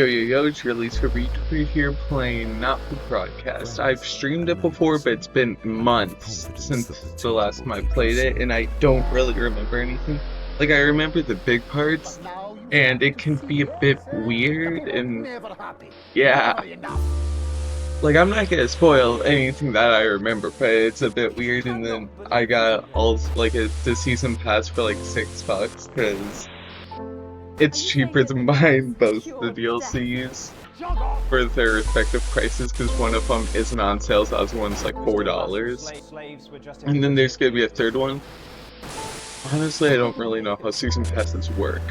Yo, yo, yo, it's your Release for Retweet here playing Not for Broadcast. I've streamed it before, but it's been months since the last time I played it, and I don't really remember anything. Like, I remember the big parts, and it can be a bit weird, and yeah. Like, I'm not gonna spoil anything that I remember, but it's a bit weird, and then I got the season pass for like $6, because it's cheaper than buying both the DLCs for their respective prices, because one of them isn't on sale, so the other one's like $4. And then there's gonna be a third one. Honestly, I don't really know how season passes work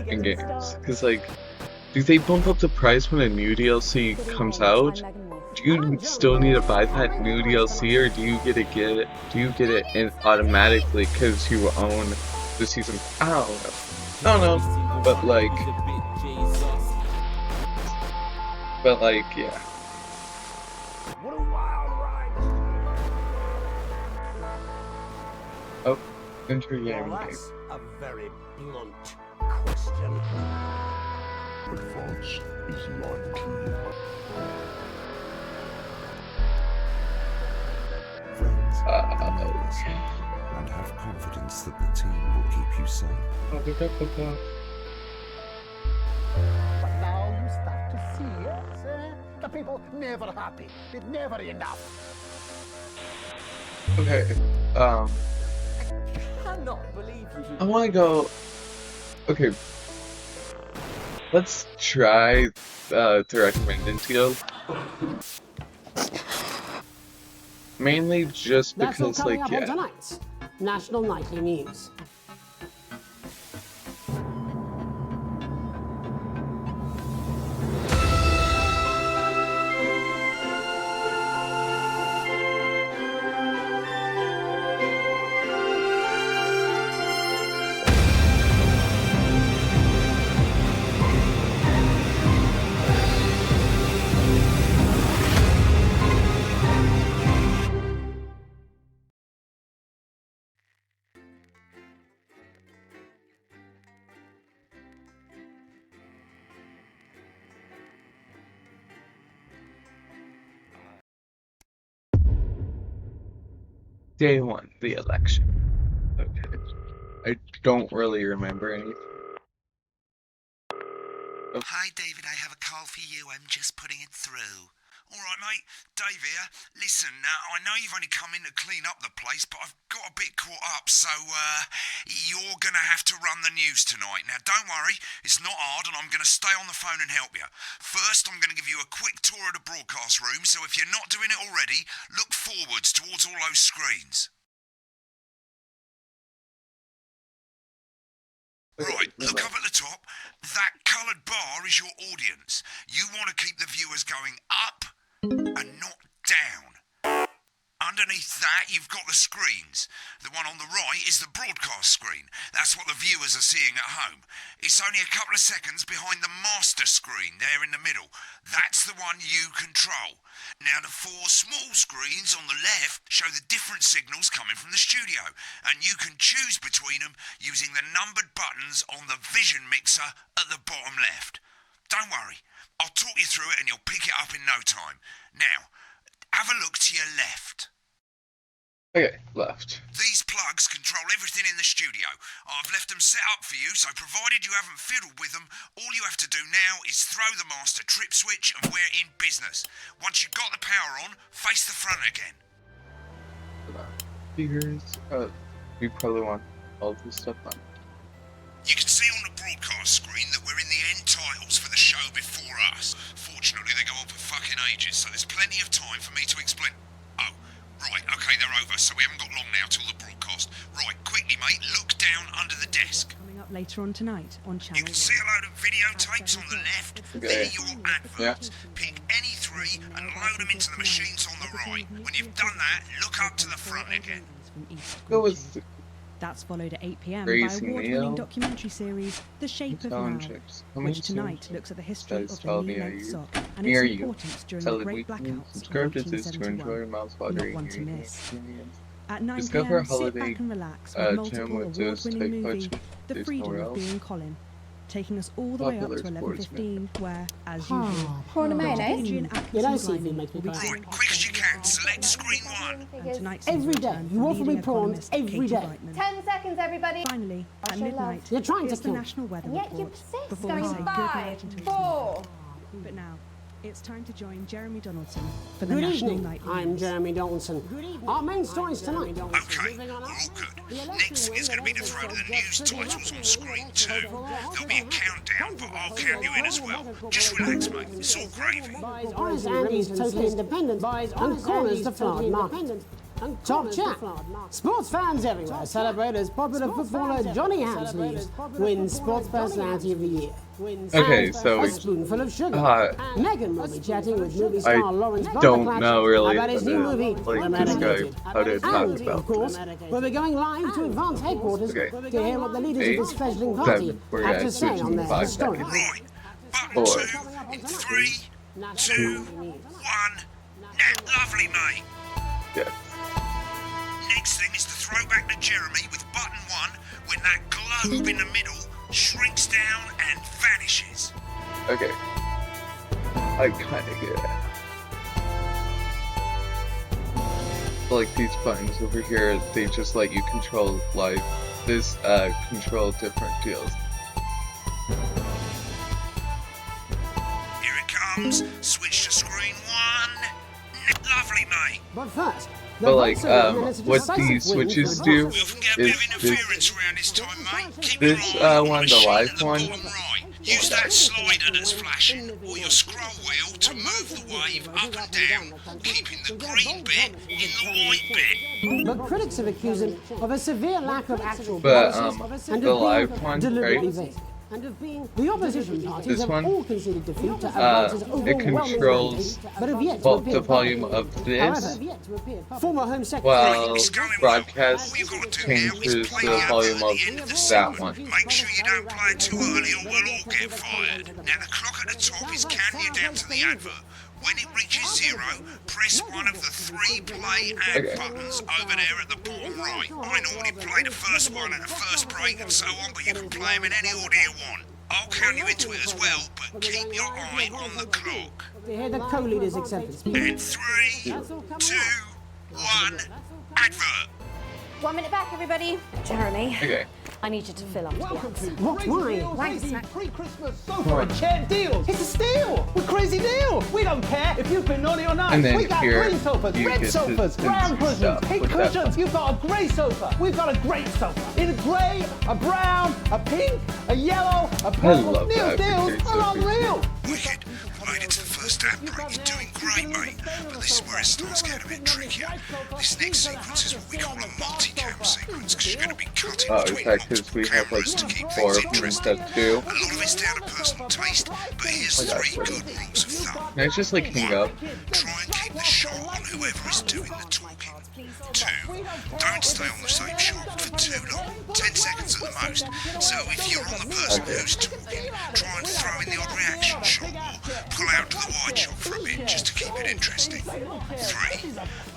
in games, because like, do they bump up the price when a new DLC comes out? Do you still need to buy that new DLC, or do you get it in automatically because you own the season? I don't know, but yeah. Oh, enter game. That's a very blunt question. Advance is 19. Friends, and have confidence that the team will keep you safe. But now you start to see it. The people never happy. It's never enough. Okay, I cannot believe you. I want to go. Okay, let's try the recommended deal. Mainly just That's all because, coming like, up on yeah. tonight's National Nightly News. Day one, the election. Okay. I don't really remember anything. Hi, David, I have a call for you. I'm just putting it through. All right, mate. Dave here. Listen, I know you've only come in to clean up the place, but I've got a bit caught up, so you're going to have to run the news tonight. Now, don't worry. It's not hard, and I'm going to stay on the phone and help you. First, I'm going to give you a quick tour of the broadcast room, so if you're not doing it already, look forwards towards all those screens. Right, look up at the top. That coloured bar is your audience. You want to keep the viewers going up and not down. Underneath that, you've got the screens. The one on the right is the broadcast screen. That's what the viewers are seeing at home. It's only a couple of seconds behind the master screen there in the middle. That's the one you control. Now, the four small screens on the left show the different signals coming from the studio, and you can choose between them using the numbered buttons on the vision mixer at the bottom left. Don't worry, I'll talk you through it and you'll pick it up in no time. Now, have a look to your left. Okay, left. These plugs control everything in the studio. I've left them set up for you, so provided you haven't fiddled with them, all you have to do now is throw the master trip switch and we're in business. Once you've got the power on, face the front again. Figures. We probably want all this stuff on. You can see on the broadcast screen that we're in the end titles for the show before us. Fortunately, they go on for fucking ages, so there's plenty of time for me to explain. Oh. Right, okay, they're over, so we haven't got long now till the broadcast. Right, quickly, mate, look down under the desk. Coming up later on tonight on Channel You can see a load of videotapes on the left. They're your adverts. Pick any three and load them into the machines on the right. When you've done that, look up to the front again. Go with That's followed at 8 p.m. by Raising award-winning Neo. documentary series The Shape of Now, Intelligence. which tonight looks at the history of the Spelled knee-length near you. sock and Near its you. importance during Tell the it Great we can Blackouts subscribe of to this to enjoy 1871. mouth-watering Not one to miss. experience. At 9 Discover p.m., sit holiday back and relax with multiple gym with this award-winning take movie much The there's Freedom nowhere of else. Being Colin. taking us all the way up to Popular sportsman. 11:15, where, as usual, Prawn and Dr. mayonnaise? Adrian You Atkinson don't see me Lyman make me will be cry. Right, quick as you can, select screen 1. and tonight's Every day, return you for offer me leading prawns economist every Katie day. Brightman. 10 seconds, everybody. Finally, at show midnight, love. You're trying to here's the kill. national weather And yet you report persist, before going we say goodnight 5, until 4. But now, it's time to join Jeremy Donaldson for the Good National evening, Nightly I'm News. Jeremy Donaldson. Our main stories tonight. Okay, we're all good. Next thing is going to be the throw to the news titles on screen 2. There'll be a countdown, but I'll count you in as well. Just relax, mate. It's all gravy. Honest Andy's totally independent and corners the flood market. Top chat. Sports fans everywhere celebrate as popular footballer Johnny Hamsleeves wins Sports Personality of the Year. Okay, And so a spoonful of sugar. Megan will be chatting with movie I star Lawrence don't Butterclatch know really about his new movie, like this Premeditated. guy how to talk And, about of course, we'll be going live to Advance headquarters Okay. to hear what the leaders of 8, this fledgling party 7, we're have to at say on 15, their 5 historic seconds. Right, button 4, 2 in 3, 2, 1. Now, lovely, mate. yeah. Next thing is the throwback to Jeremy with button 1 when that globe in the middle shrinks down and vanishes. Okay. I kind of get it. Like these buttons over here, they just let you control life. This control different fields. Here it comes. Switch to screen 1. Lovely, mate. But first, the But like, voiceover minutes of what decisive these win switches for do We often get a is bit of this, interference around this time, mate. Keep this, your eye on one, the machine live at the one. bottom right. Use that slider that's flashing or your scroll wheel to move the wave up and down, keeping the green bit in the white bit. But critics have accused him of a severe lack of actual But, policies and the of being live one, deliberately right? vague. And of being the opposition parties This have one, all conceded defeat to Advance's it overwhelming controls mandate, but have yet to appear the volume publicly. of this, However, former Home Secretary while It's going broadcast All you've got to do now is changes play the the advert volume at of the end of the that segment. one. Make sure you don't play it too early or we'll all get fired. Now the clock at the top is counting you down to the advert. When it reaches 0, press one of the 3 play ad Okay. buttons over there at the bottom right. I normally play the first one at the first break and so on, but you can play them in any order you want. I'll count you into it as well, but keep your eye on the clock. to hear the co-leader's acceptance speech. And 3, 2, 1, advert. 1 minute back, everybody. Jeremy, Okay. I need you to fill up. What? Why? Pre-Christmas sofa and chair deals. It's a steal. We're crazy deal. We don't care if you've been naughty or nice. And then We got here, green sofas, you red get sofas, to brown cushions, stuff pink with that cushions. You've got a grey sofa. We've got a great sofa. In a grey, a brown, a pink, a yellow, a purple. love Neil's that deals picture, are so unreal. Wicked. Made it to the first ad break. You're doing great, mate. But this is where it starts getting a bit trickier. This next sequence is what we call a multi-cam sequence, because you're going to be cutting Oh, is between that because multiple we have like cameras to keep 4 things of them interesting. that do? A lot of it's down to personal taste, but here's Oh, that's 3 what good rules of thumb. Can I just like hang up? Try and keep the shot on whoever is doing the talking. 2, don't stay on the same shot for too long, 10 seconds at the most. So if you're on the person who's talking, try and throw in the odd reaction shot or pull out to the wide shot for a bit just to keep it interesting. 3,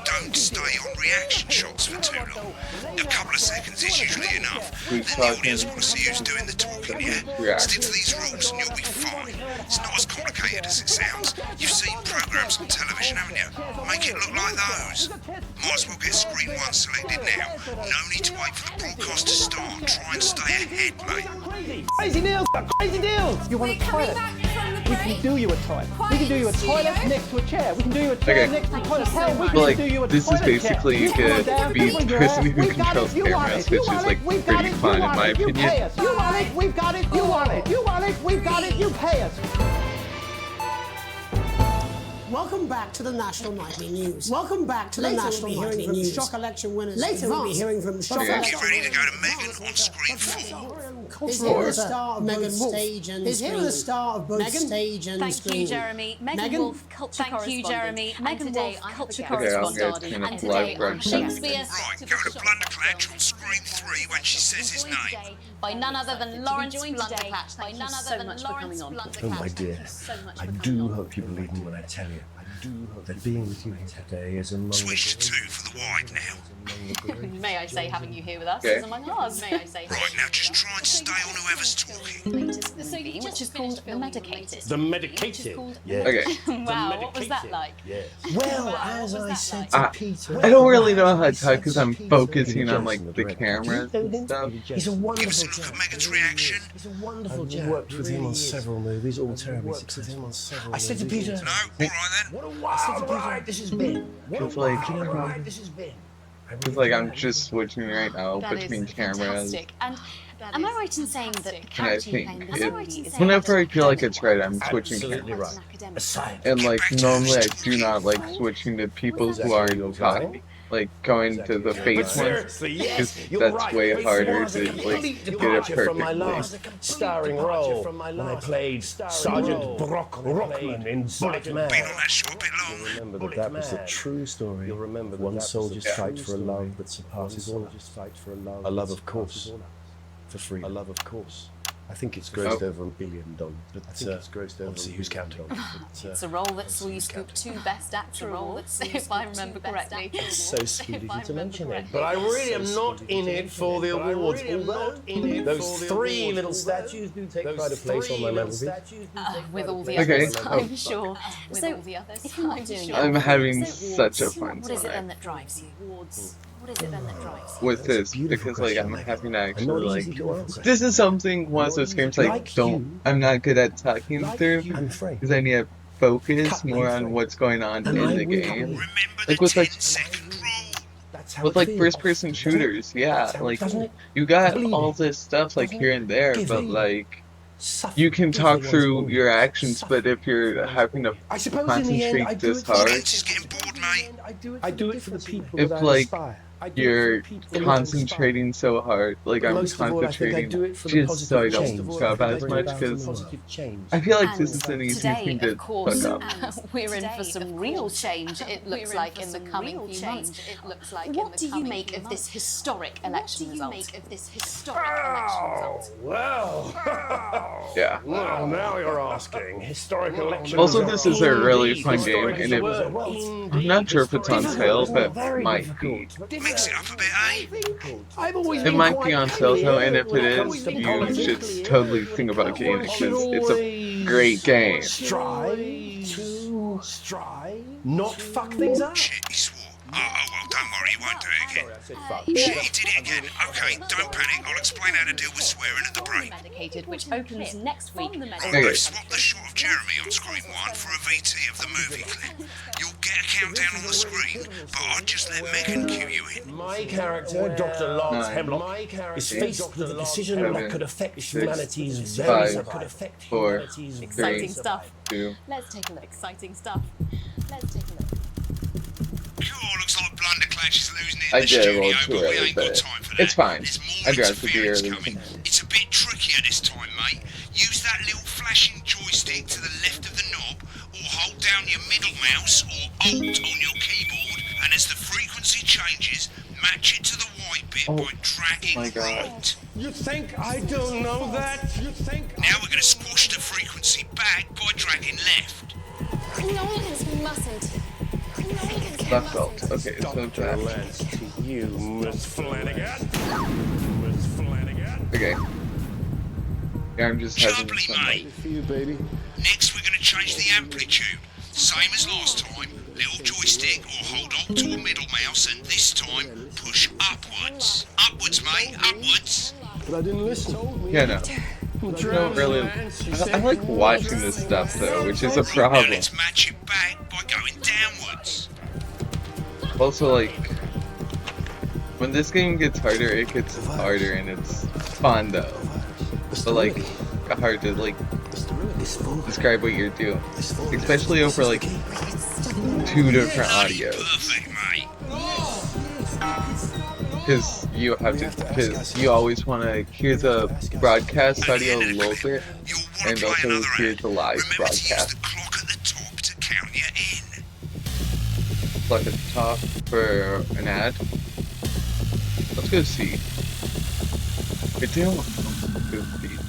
don't stay on reaction shots for too long. A couple of seconds is usually enough. Then the audience want to see who's doing the talking, yeah? Stick to these rules and you'll be fine. It's not as complicated as it sounds. You've seen programs on television, haven't you? Make it look like those. Might as well get screen 1 selected now. No need to wait for the broadcast to start. Try and stay ahead, mate. Crazy deals, crazy deals. You want a toilet? We can do you a toilet. We can do you a toilet next to a chair. We can do you a chair Okay. next to a toilet. Hell, we But can like, do you a this is toilet basically chair. you could be the person who controls cameras, which is like pretty fun in my You pay opinion. us. You want it, we've got it. You want it. You want it, we've got it. You pay us. Welcome back to the National Nightly News. Welcome back to the National Nightly News. Shock election winners. Later we'll be hearing from shock Okay. Get ready to go to Megan on screen 4. His hero the star of both stage and His screen. hero the star of both Megan? stage and Thank screen. you, Jeremy. Megan Wolf, culture correspondent. Jeremy. And Megan today Wolf, I'm culture Abigail Okay, I'll Scott. get kind And of today live I'm broadcast. Shakespeare. Right, go to Blunderclatch on screen 3 when she says his name. By none other than Lawrence Blunderclatch. By none other than Lawrence Blunderclatch. Oh, my dear, I do hope you believe me when I tell you. I do hope that being with you here today is a moment. Switch to 2 for the wide now. May I say, having you here with us Okay. is among ours. May I say? Right, now just try and stay on whoever's talking. So you which is called The Medicated. The Medicated. Yeah. Okay. Wow, what was that like? Yeah. Well, Wow, as what I was said that to like? Peter, I don't really know how to talk because I'm focusing on like the cameras Do you know and him? stuff. He's a Give wonderful us a look chap. at Megan's reaction. He's a wonderful I've chap. worked with him really on is. several movies, all I've terribly worked with him on successful. I said to Peter, No, all right then. what a wild ride this has been. What a It's like- wild ride this has been. It's like I'm just switching right now That between is cameras. fantastic. And am I right in saying that the And I character you think play in the movie is whenever I feel like it's right, I'm switching Absolutely cameras. right. A scientist. And like normally I do not like switching to people who aren't talking. Like going to the But face ones. seriously, yes, Because you're that's right. way It harder was a to like complete get it departure from my perfectly. last starring role when I played Sergeant Brock Rockman in Bullet Man. Been on that show a bit long. Remember that that was the true story. You'll remember that one soldier's fight for a love that surpasses all others. A love, of course, for freedom. A love, of course. I think it's grossed over $1 billion, but obviously who's counting? It's a role that saw you scoop 2 Best Actor awards, if I remember correctly. So sweet of you to mention it. But I really am not in it for the awards. Although Those 3 little statues do take pride of place on my mantelpiece. With all the Okay. others, I'm sure. So, if you're not doing I'm it, having such a fun what is it then time that drives you? What is it then that drives you? with this because like I'm having to And actually not like easy to answer. this is something one of those games like I'm not good at talking through I'm afraid. because I need to focus Cut my more on throat. what's going on And in I the will game. Remember Like the with like 10-second rule. That's how with it like feels. first person shooters, yeah, like Doesn't it? you got Believe all it. this stuff like Doesn't here and there, give but in. like Suffer you can is talk the through one's your fault. actions, but if you're having to I suppose in the end, I concentrate do this it for hard, Spence is getting bored, mate. I do it for the people if that I like inspire. you're concentrating so hard, like I'm Most of all, I think I do concentrating it for the just so I positive don't change. scrub as Bring much about because positive change. I feel like And this is an easy today, thing to of course, fuck up. we're in for some real change, it looks like, in the coming few months. What do you make of this historic election result? Well, Yeah. well, now you're asking. Historic election. Also, results. this is a really Indeed, fun game, historic and is if a word. I'm not sure if it's on sale, but Very might difficult. be. Mix it up a bit, eh? I've always It been might quite be on sale though, and if it clear is, when you politics. should totally think about getting it because it's a great game. Strive, not fuck things up. Shit, he swore. Oh, well, don't worry, he won't do it again. I said fuck. Shit, he did it again. Okay, don't panic. I'll explain how to deal with swearing at the break. Medicated, which opens next week. Okay. I've swapped the shot of Jeremy on screen 1 for a VT of the movie clip. You'll get a countdown on the screen, but I'll just let Megan cue you in. My character, Dr. Lance Nine, Hemlock, is faced with a decision seven, that could affect six, humanity's very five, survival. 4, Exciting 3, stuff. 2. Let's take a look. Exciting stuff. Let's take a look. Cool, looks like Blunderclash is losing it I in the did a studio, little too but we early, ain't got but time for that. it's fine. There's I more drive the beer interference early. coming. It's a bit trickier this time, mate. Use that little flashing joystick to the left of the knob, or hold down your middle mouse or Alt on your keyboard, and as the frequency changes, match it to the white bit by dragging my God. right. You think I don't know that? You think Now we're going to squash the frequency back by dragging left. Nolan's mustn't. Left belt. Okay, so Dr. that. Lance to you, Miss Flanagan. Miss Flanagan. Okay. Yeah, I'm just having Lovely, some. mate. For you, baby. Next, we're going to change the amplitude. Same as last time. Little joystick or hold Alt or middle mouse, and this time push upwards. Upwards, mate. Upwards. But I didn't listen. Yeah, no. I don't really. I like watching this stuff though, which is a Now problem. let's match it back by going downwards. Also, like, when this game gets harder, it gets harder, and it's fun though. But like, hard to like describe what you're doing, especially over like 2 different audios, Perfect, mate. because you have to, because you always want to hear the broadcast audio a little bit, You'll want and to play also another hear ad. the live Remember to use broadcast. the clock at the top to count you in. Like at the top for an ad. Let's go see. Good deal. Good speed.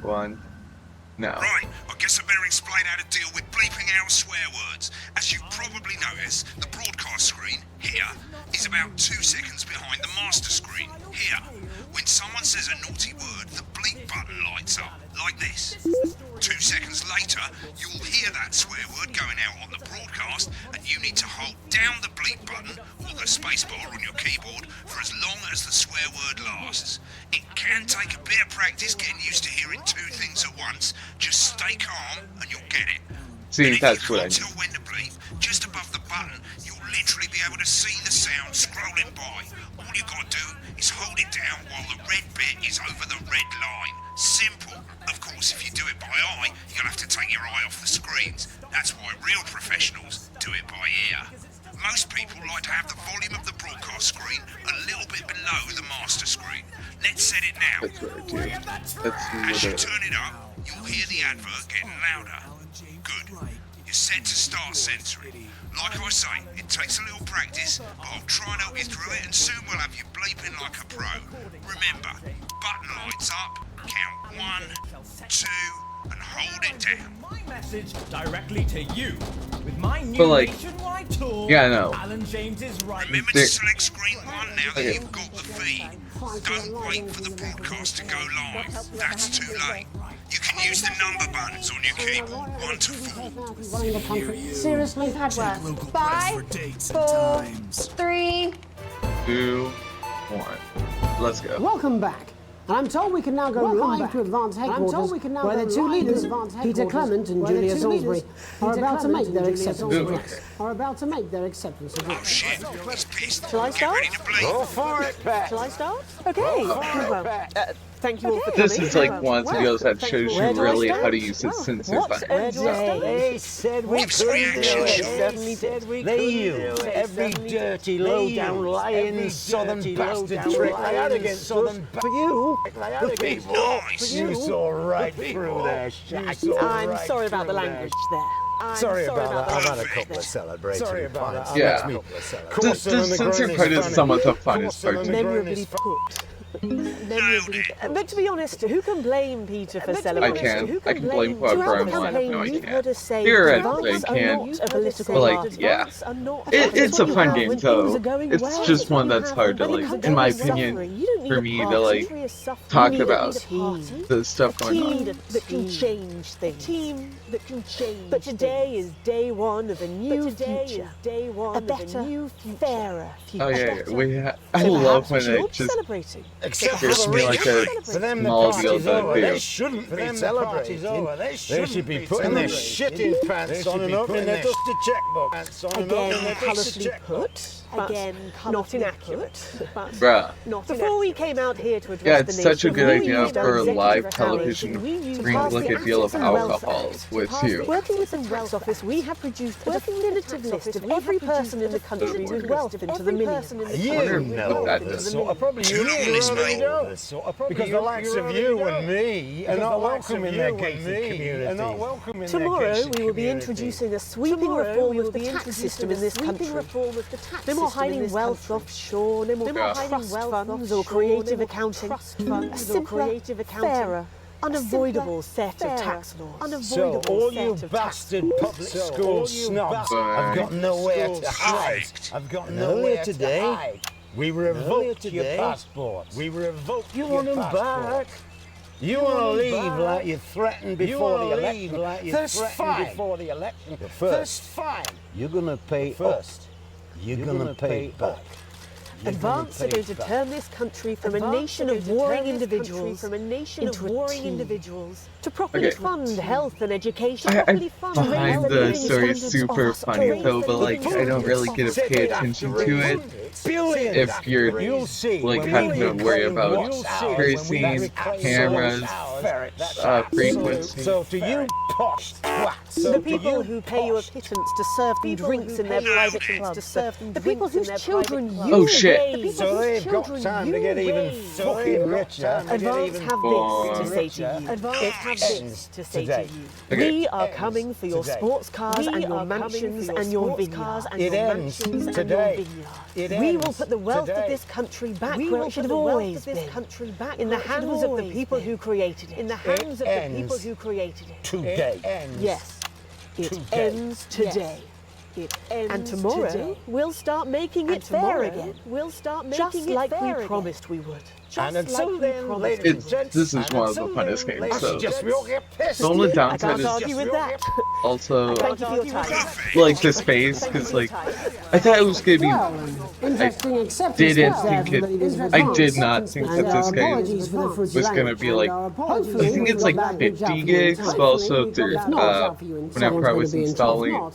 1. Now. Right, I guess I better explain how to deal with bleeping out swear words. As you've probably noticed, the broadcast screen, here, is about 2 seconds behind the master screen, here. When someone says a naughty word, the bleep button lights up, like this. 2 seconds later, you'll hear that swear word going out on the broadcast, and you need to hold down the bleep button or the spacebar on your keyboard for as long as the swear word lasts. It can take a bit of practice getting used to hearing 2 things at once. Just stay calm and you'll get it. See, and if that's you what I can't need. tell when to bleep, just above the button, you'll literally be able to see the sound scrolling by. All you gotta do is hold it down while the red bit is over the red line. Simple. Of course, if you do it by eye, you'll have to take your eye off the screens. That's why real professionals do it by ear. Most people like to have the volume of the broadcast screen a little bit below the master screen. Let's set it now. That's what I do. That's As you what turn it up, you'll hear the advert getting louder. Good. You're set to start censoring. Like I say, it takes a little practice, but I'll try and help you through it, and soon we'll have you bleeping like a pro. Remember, button lights up, count 1, 2, and hold it down. Message directly to you with my new But, like, nationwide tour. yeah, I know. Alan James is right. Remember to select screen 1 now that you've got the feed. Don't wait for the broadcast to go live. That's too late. You can use the number buttons on your keyboard, 1 to 4. Running the country. Seriously, Padworth. 5, 4, 3. 2, 1. Let's go. Welcome back. And I'm told we can now go live to Advance Headquarters, where the 2 leaders, Peter Clement and Julia Salisbury, are about to make their acceptance address. Oh shit, he's pissed. Shall I Get start? ready to bleep. Go for it, Pat. Shall I start? Okay. Well, thank you all for coming. This is like one of the videos that shows you really how to use the censor button. They said we What's the couldn't do reaction? it. They said we couldn't do it. Every dirty, low-down, lying southern bastard trick they had against us. But you, the people, Nice. you saw right through their shit. I'm sorry about the language there. Sorry about that. I've had a Perfect. couple of celebrating. Sorry about that. Yeah. The censor part is somewhat the funnest part to me. Memorably put. But to be honest, who can blame Peter for I celebrating? can. I can blame whoever I want. No, I You've can't. heard us say Theoretically, I advance are can. not a political But, like, party. yeah. Advance are not- It's a what you fun have game, when though. things are going It's well. just one that's hard to, When like, country in my is suffering, opinion, you don't need for a me to, party. like, Country is suffering. talk You need about a party. the stuff A going on. team that can change things. A team that can change. But today is day one of a new future. Day one a better, fairer future. Oh yeah, I So love perhaps when we should it just celebrating. Except gives me like a for them, the small deal party's over. to They do. shouldn't be celebrating. They should be putting their shitting pants on and opening their dusty checkbook. Again, colourfully put. Again, not inaccurate. But Bruh. not before we came out here to address Yeah, the it's nation, such a good we idea used our for a executive live authority. television We used screen past like the a deal of Assets and Wealth alcohol Act. with Past you. the- Working with the Tax Office, we have produced a definitive list of every person in the country with wealth into the millions. You know that sort of problem. You really don't. Because the likes of you and me are not welcome in their gated community. Tomorrow we will be introducing a sweeping reform of the tax system in this country. No more hiding wealth offshore, no more trust funds or creative accounting. A simpler, fairer, unavoidable set of tax laws. So all you bastard public school snobs have got nowhere to hide. I've got nowhere to hide. We revoked your passport. We revoked your passport. You want them back? You want to leave like you threatened before the election. That's fine. Before the election. That's fine. You're gonna pay first. You're gonna pay back. Advance are going to turn this country from a nation of warring individuals into warring individuals to properly fund health and education. I find the story super funny though, but like I don't really get to pay attention to it if you're like having to worry about tracing, cameras, frequency. So to you posh twats, the people who pay you a pittance to serve them drinks in their private clubs, the people whose children you Oh shit. So they've got time to get even fucking richer. Advance have this to say to you. Advance have have this to say to you. We are coming for your sports cars and your mansions and your vineyards. It ends today. We will put the wealth of this country back where it should have always been. In the hands of the people who created it. In the hands of the people who created it. Today. Yes. It ends today. And tomorrow we'll start making it fair again. We'll start making it like we promised we would. And until then, ladies and gents, this is one of the funnest games, so we'll get pissed. the only downside I can't argue with that. also Thank you for your time. like the space, because like I thought it was gonna be. I did not think that this game was gonna be like. I think it's like 50 gigs, but also through whenever I was installing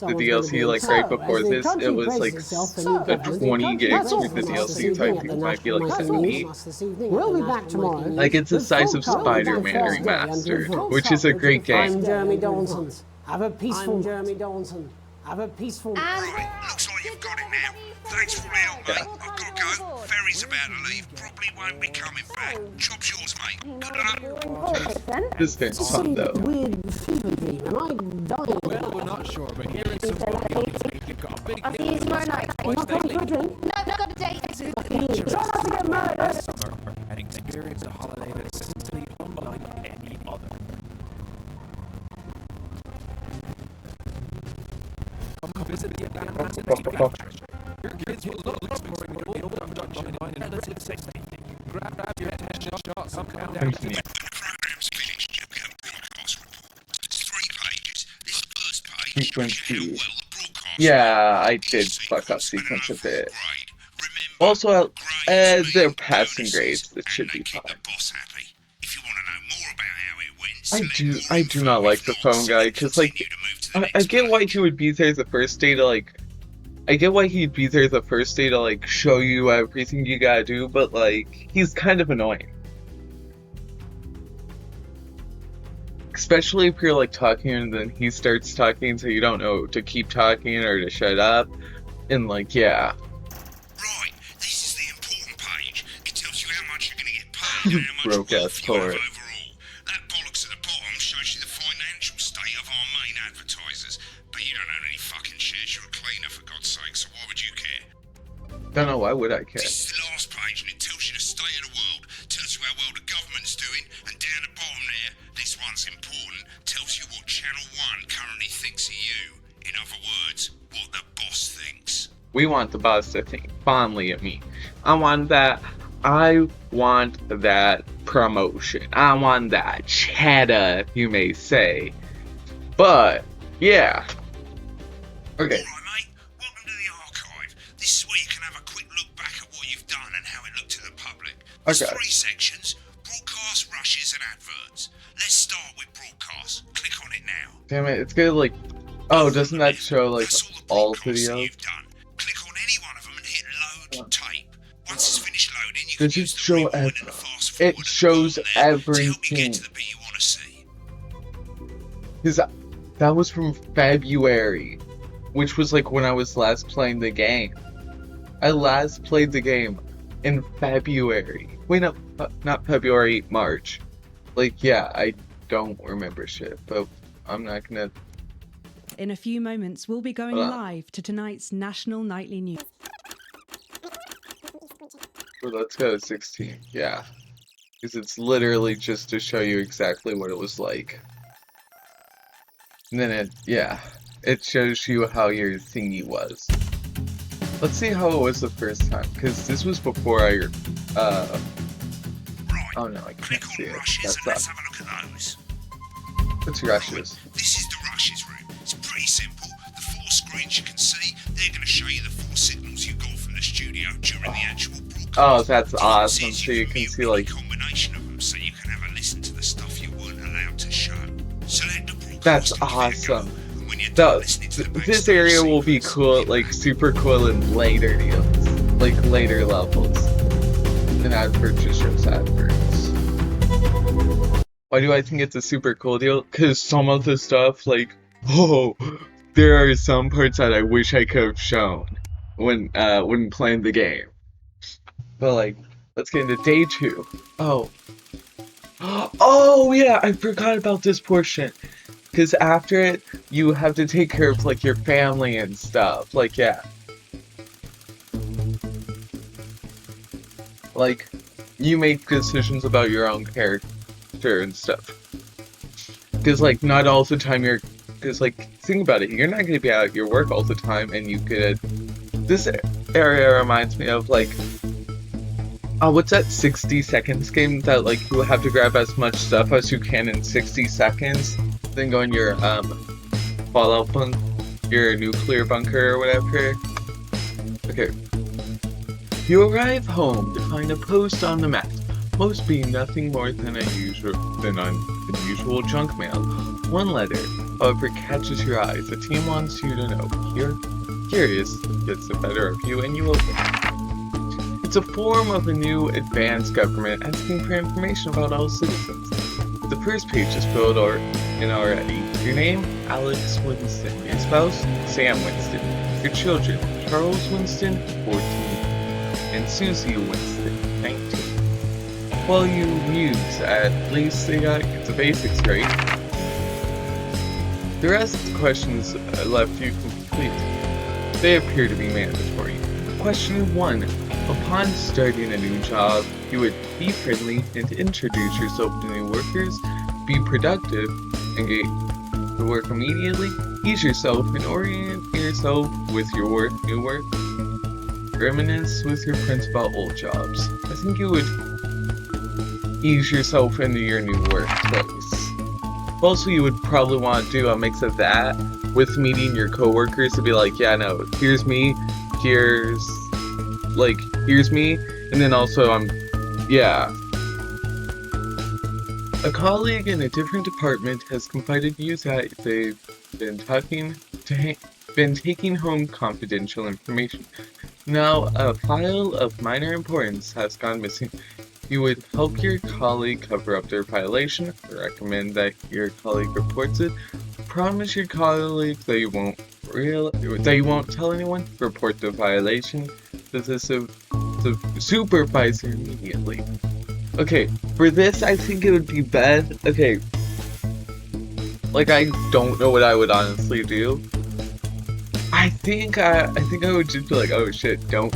the DLC like right before this, it was like 20 gigs with the DLC, so I think it might be like 70. We'll be back tomorrow. Like it's the size of Spider-Man Remastered, which is a great game. I'm Jeremy Dawson. Have a peaceful Jeremy Dawson. Have a peaceful. Right, looks like you've got it now. Thanks for all the help, mate. I've got to go. Ferry's about to leave. Probably won't be coming back. Job's yours, mate. Good luck. This game's fun though. Weird fever dream. Am I dying? Well, we're not sure, but hearing some you've got a big I'll see you tomorrow night. You're not going for a drink? No, I've got a date. Try not to get murdered. and experience a holiday that's simply unlike any other. Come visit the abandoned Your kids will love exploring the old production in relative safety. Grab your attention shot, some countdown. The program's finished. You can broadcast report. It's 3 pages. This first page shows you how well the broadcast. Yeah, I did fuck up sequence a bit. Also, they're passing grades. That should be fine. I do not like the phone guy, because like I get why he would be there the first day to like show you everything you gotta do, but like he's kind of annoying. Especially if you're like talking and then he starts talking, so you don't know to keep talking or to shut up. And like, yeah. Right, this is the important page. It tells you how much you're gonna get paid and how much Broke ass poet. That bollocks at the bottom shows you the financial state of our main advertisers. But you don't own any fucking shares, you're a cleaner for God's sake, so why would you care? Don't know, why would I care? This is the last page and it tells you the state of the world, tells you how well the government's doing, and down the bottom there, this one's important, tells you what Channel 1 currently thinks of you. In other words, what the boss thinks. We want the boss to think fondly of me. I want that promotion. I want that cheddar, you may say. But, yeah. Okay. Alright, mate. Welcome to the archive. This is where you can have a quick look back at what you've done and how it looked to the public. There's Okay. 3 sections: broadcast, rushes, and adverts. Let's start with broadcast. Click on it now. Damn it, it's gonna like... Oh, doesn't that show like all videos? Click on any one of them and hit load tape. Once it's finished loading, you Does it show it shows everything. Cause that was from February, which was like when I was last playing the game. I last played the game in February. Wait, no, not February, March. Like, yeah, I don't remember shit, but I'm not gonna. In a few moments, we'll be going live to tonight's national nightly news. Well, let's go to 16. Yeah, because it's literally just to show you exactly what it was like. And then it shows you how your thingy was. Let's see how it was the first time, because this was before I. Oh no, I can't see it. That's Let's have a look at those. It's rushes. This is the rushes room. It's pretty simple. The 4 screens you can see, they're going to show you the 4 signals you got from the studio during the actual broadcast. Oh, that's awesome. So you can see like. Combination of them, so you can have a listen to the stuff you weren't allowed to show. Select the broadcast. That's awesome. This area will be cool, like super cool in later deals, like later levels. And advert just shows adverts. Why do I think it's a super cool deal? Because some of the stuff, like, oh, there are some parts that I wish I could have shown when playing the game. But like, let's get into day 2. Oh, Oh yeah, I forgot about this portion. Because after it, you have to take care of like your family and stuff. Like yeah. Like, you make decisions about your own character and stuff. Because, like, not all the time you're... Because, like, think about it. You're not going to be out at your work all the time, and you could... This area reminds me of, like... what's that 60 seconds game that, like, you have to grab as much stuff as you can in 60 seconds? Then go in your, fallout bunker, your nuclear bunker or whatever. Okay. You arrive home to find a post on the mat, most being nothing more than unusual junk mail. One letter, however, catches your eyes. The team wants you to know. You're curious, gets the better of you, and you open it. It's a form of a new advanced government asking for information about all citizens. The first page is filled in already. Your name, Alex Winston. Your spouse, Sam Winston. Your children, Charles Winston, 14. And Susie Winston, 19. Well, you muse, at least they got the basics right. The rest of the questions left you complete. They appear to be mandatory. Question 1. Upon starting a new job, you would be friendly and introduce yourself to new workers, be productive, and get to work immediately, ease yourself and orient yourself with your new work. Reminisce with your friends about old jobs. I think you would ease yourself into your new workplace. Also, you would probably want to do a mix of that with meeting your coworkers to be like, yeah, no, here's me, here's me, and then also yeah. A colleague in a different department has confided you that they've been taking home confidential information. Now, a file of minor importance has gone missing. You would help your colleague cover up their violation, recommend that your colleague reports it, promise your colleague that you won't tell anyone, report the violation to the supervisor immediately. Okay, for this, I think it would be bad. Okay, like I don't know what I would honestly do. I think I would just be like, oh shit, don't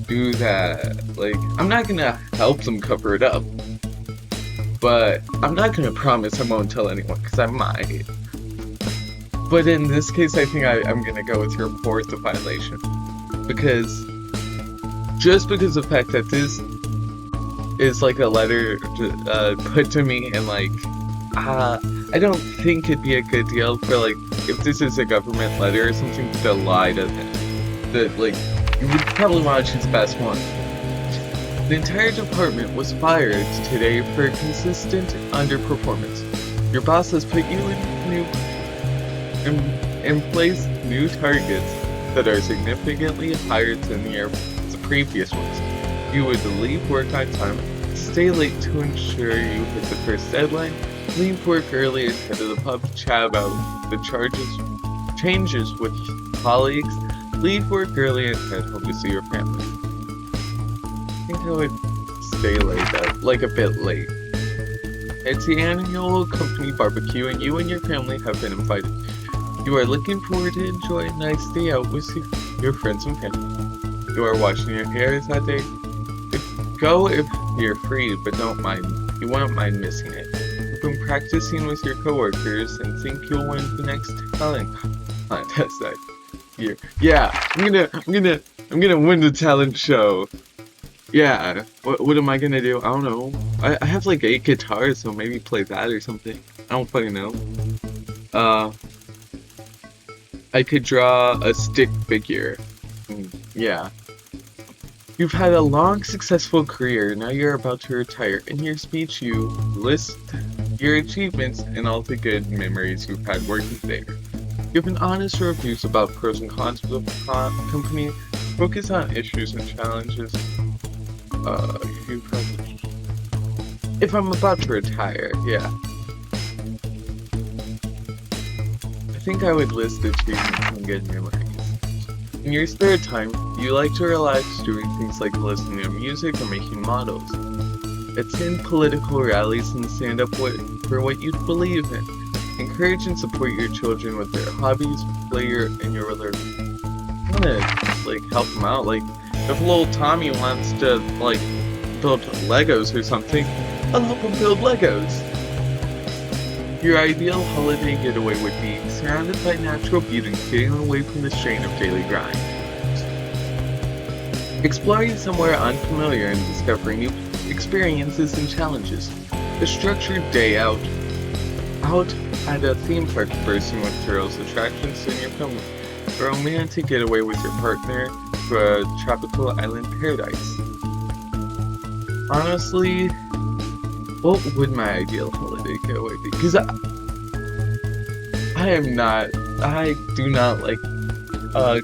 do that. Like, I'm not gonna help them cover it up, but I'm not gonna promise I won't tell anyone, because I might. But in this case, I think I'm gonna go with report the violation, because just because of the fact that this is like a letter put to me, and like, I don't think it'd be a good deal for like, if this is a government letter or something, to lie to them. That like, you would probably want to choose the best one. The entire department was fired today for consistent underperformance. Your boss has put you in place new targets that are significantly higher than the previous ones. You would leave work on time, stay late to ensure you hit the first deadline, leave work early and head to the pub to chat about the changes with colleagues, leave work early and head home to see your family. I think I would stay late, like a bit late. It's the annual company barbecue and you and your family have been invited. You are looking forward to enjoy a nice day out with your friends and family. You are washing your hair that day. Go if you're free, but you won't mind missing it. You've been practicing with your coworkers and think you'll win the next talent contest that year. Yeah, I'm gonna win the talent show. Yeah, what am I gonna do? I don't know. I have like 8 guitars, so maybe play that or something. I don't fucking know. I could draw a stick figure. Yeah. You've had a long, successful career, now you're about to retire. In your speech, you list your achievements and all the good memories you've had working there. Give an honest reviews about pros and cons of the company, focus on issues and challenges. If I'm about to retire, yeah. I think I would list achievements and good memories. In your spare time, you like to relax doing things like listening to music or making models. Attend political rallies and stand up for what you believe in. Encourage and support your children with their hobbies, play in your religion. I'm gonna, like, help them out. Like, if little Tommy wants to, like, build Legos or something, I'll help him build Legos. Your ideal holiday getaway would be surrounded by natural beauty, getting away from the strain of daily grind. Exploring somewhere unfamiliar and discovering new experiences and challenges. A structured day out at a theme park, bursting with thrills, attractions, and your family. A romantic getaway with your partner to a tropical island paradise. Honestly, what would my ideal holiday getaway be? Because I do not like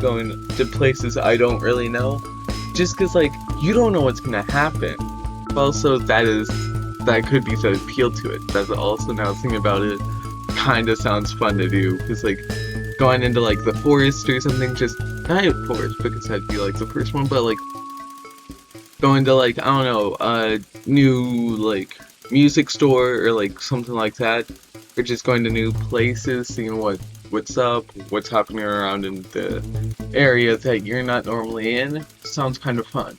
going to places I don't really know. Just because, like, you don't know what's gonna happen. Also, that could be the appeal to it. That's also, now thinking about it, kinda sounds fun to do. Because, like, going into, like, the forest or something, just, not a forest, because that'd be, like, the first one, but, like, going to, like, I don't know, a new, like, music store or, like, something like that. Or just going to new places, seeing what's up, what's happening around in the area that you're not normally in. Sounds kind of fun.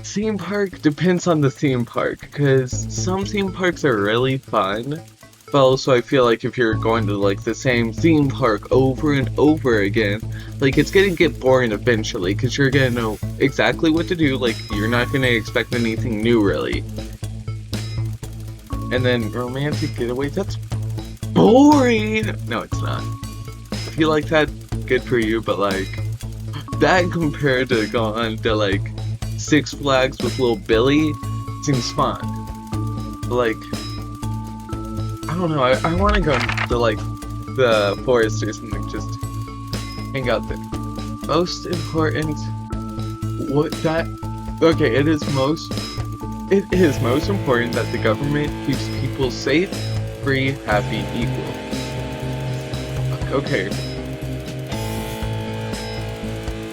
Theme park depends on the theme park, because some theme parks are really fun, but also I feel like if you're going to, like, the same theme park over and over again, like, it's gonna get boring eventually, because you're gonna know exactly what to do. Like, you're not gonna expect anything new, really. And then romantic getaway, that's boring! No, it's not. If you like that, good for you, but, like, that compared to going to, like, Six Flags with Lil Billy seems fun. But, like, I don't know, I want to go to, like, the forest or something, just hang out there. Most important, okay, it is most important that the government keeps people safe, free, happy, equal. Okay.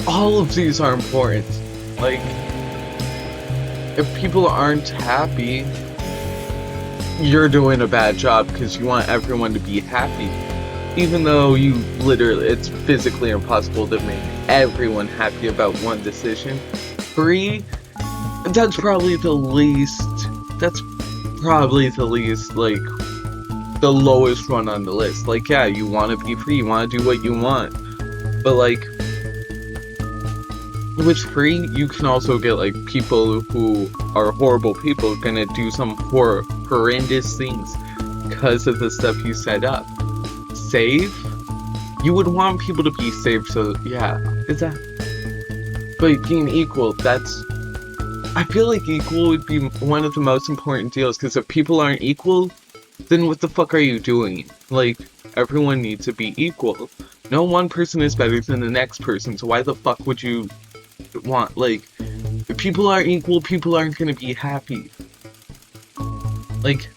All of these are important. Like, if people aren't happy, you're doing a bad job because you want everyone to be happy. Even though it's physically impossible to make everyone happy about one decision. Free, that's probably the least, like, the lowest run on the list. Like, yeah, you want to be free, you want to do what you want. But, like, with free, you can also get, like, people who are horrible people gonna do some horrendous things because of the stuff you set up. Safe? You would want people to be safe, so yeah. But being equal, I feel like equal would be one of the most important deals, because if people aren't equal, then what the fuck are you doing? Like, everyone needs to be equal. No one person is better than the next person, so why the fuck would you want, like, if people aren't equal, people aren't gonna be happy. Like,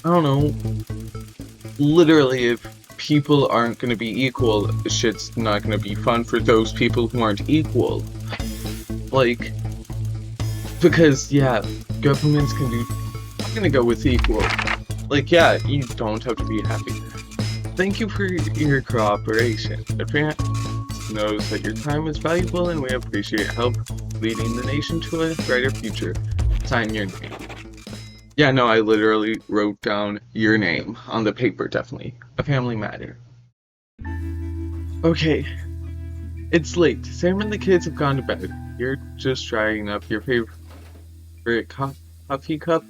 I don't know, literally, if people aren't gonna be equal, shit's not gonna be fun for those people who aren't equal. Like, because, yeah, governments can do, I'm gonna go with equal. Like, yeah, you don't have to be happy. Thank you for your cooperation. Advance knows that your time is valuable and we appreciate help leading the nation to a brighter future. Sign your name. Yeah, no, I literally wrote down your name on the paper, definitely. A family matter. Okay. It's late. Sam and the kids have gone to bed. You're just drying up your favorite coffee cup,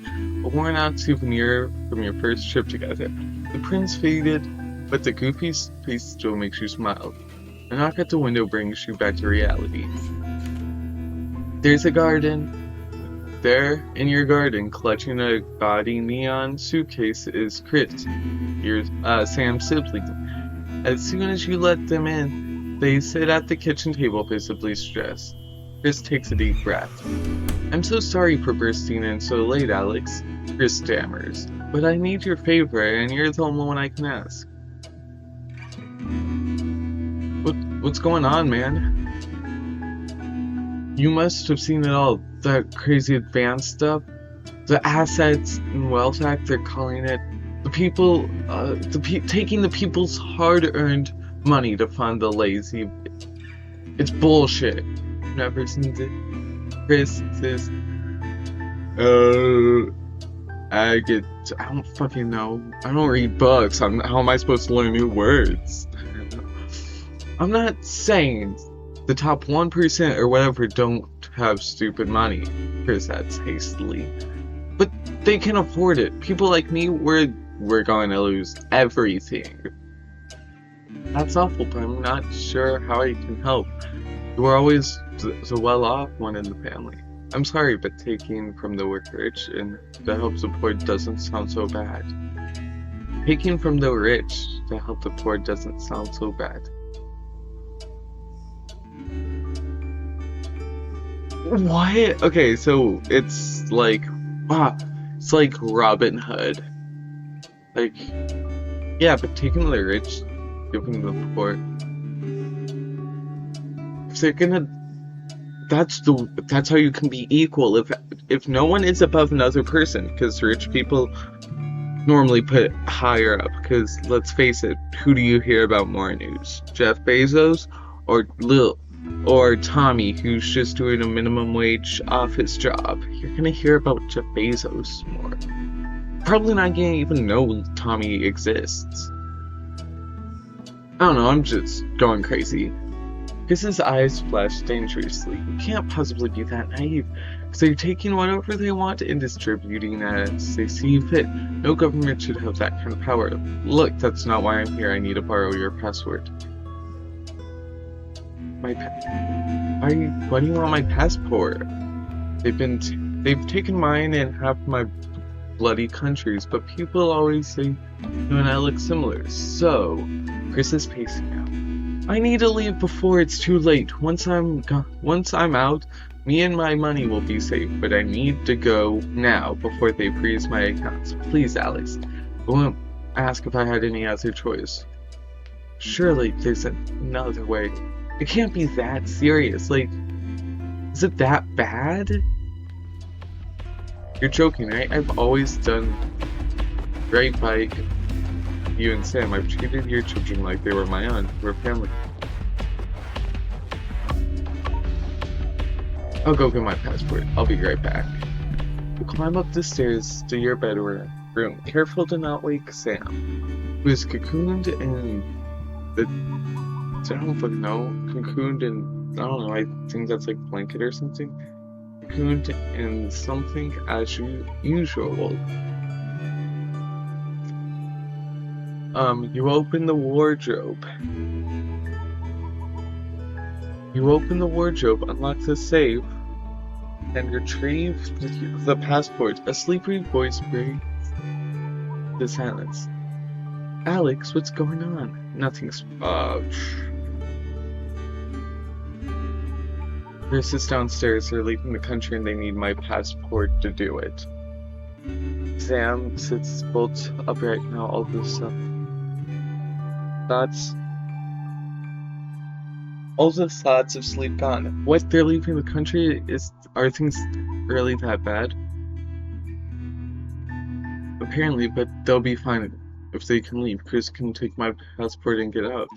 a worn out souvenir from your first trip together. The print's faded, but the goofy face still makes you smile. A knock at the window brings you back to reality. There's a garden. There, in your garden, clutching a gaudy neon suitcase is Chris, your Sam's sibling. As soon as you let them in, they sit at the kitchen table visibly stressed. Chris takes a deep breath. I'm so sorry for bursting in so late, Alex, Chris stammers, but I need your favor and you're the only one I can ask. What's going on, man? You must have seen it all. That crazy advanced stuff. The Assets and Wealth Act, they're calling it. The people, taking the people's hard-earned money to fund the lazy. It's bullshit. Never seen it. Chris says, I don't fucking know. I don't read books. How am I supposed to learn new words? I'm not saying the top 1% or whatever don't have stupid money. Chris adds hastily. But they can afford it. People like me, we're going to lose everything. That's awful, but I'm not sure how I can help. You are always the well-off one in the family. I'm sorry, but taking from the rich and to help the poor doesn't sound so bad. Taking from the rich to help the poor doesn't sound so bad. What? Okay, so it's like, it's like Robin Hood. Like, yeah, but taking the rich, giving the poor. If they're gonna, that's how you can be equal. If no one is above another person, because rich people normally put higher up. Because let's face it, who do you hear about more news? Jeff Bezos or Tommy, who's just doing a minimum wage office job? You're gonna hear about Jeff Bezos more. Probably not gonna even know Tommy exists. I don't know, I'm just going crazy. Chris's eyes flashed dangerously. You can't possibly be that naive. Because they're taking whatever they want and distributing as they see fit. No government should have that kind of power. Look, that's not why I'm here. I need to borrow your password. Why do you want my passport? They've taken mine and half my bloody countries, but people always say you and I look similar. So, Chris is pacing out. I need to leave before it's too late. Once I'm out, me and my money will be safe, but I need to go now before they freeze my accounts. Please, Alex. I won't ask if I had any other choice. Surely there's another way. It can't be that serious. Like, is it that bad? You're joking, right? I've always done right by you and Sam. I've treated your children like they were my own. We're family. I'll go get my passport. I'll be right back. You climb up the stairs to your bedroom. Careful to not wake Sam, who is cocooned in the... I don't fucking know. Cocooned in... I don't know. I think that's like blanket or something. Cocooned in something as usual. You open the wardrobe. Unlock the safe, and retrieve the passport. A sleepy voice breaks the silence. Alex, what's going on? Nothing's... Chris is downstairs. They're leaving the country and they need my passport to do it. Sam sits bolt upright now. All this stuff. All the thoughts of sleep gone. What? They're leaving the country? Are things really that bad? Apparently, but they'll be fine if they can leave. Chris can take my passport and get out.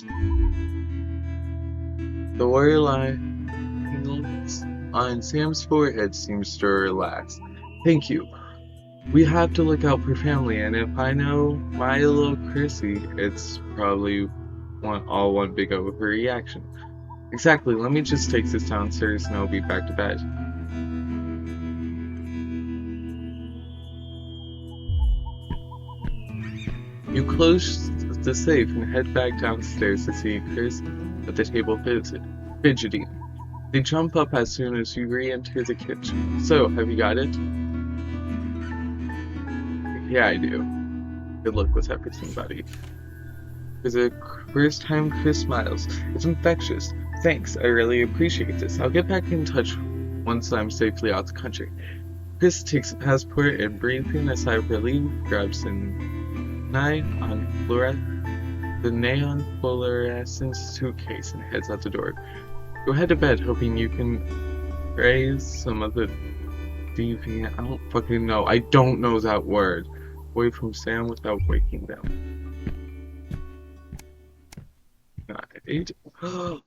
The warrior line on Sam's forehead seems to relax. Thank you. We have to look out for family, and if I know my little Chrissy, it's probably one big overreaction. Exactly, let me just take this downstairs and I'll be back to bed. You close the safe and head back downstairs to see Chris at the table fidgeting. They jump up as soon as you re-enter the kitchen. So, have you got it? Yeah, I do. Good luck with everything, buddy. For the first time, Chris smiles. It's infectious. Thanks, I really appreciate this. I'll get back in touch once I'm safely out the country. Chris takes the passport and, breathing a sigh of relief, grabs the neon fluorescent suitcase and heads out the door. Go head to bed, hoping you can Raise some of the deviant. I don't fucking know. I don't know that word. Away from Sam without waking them.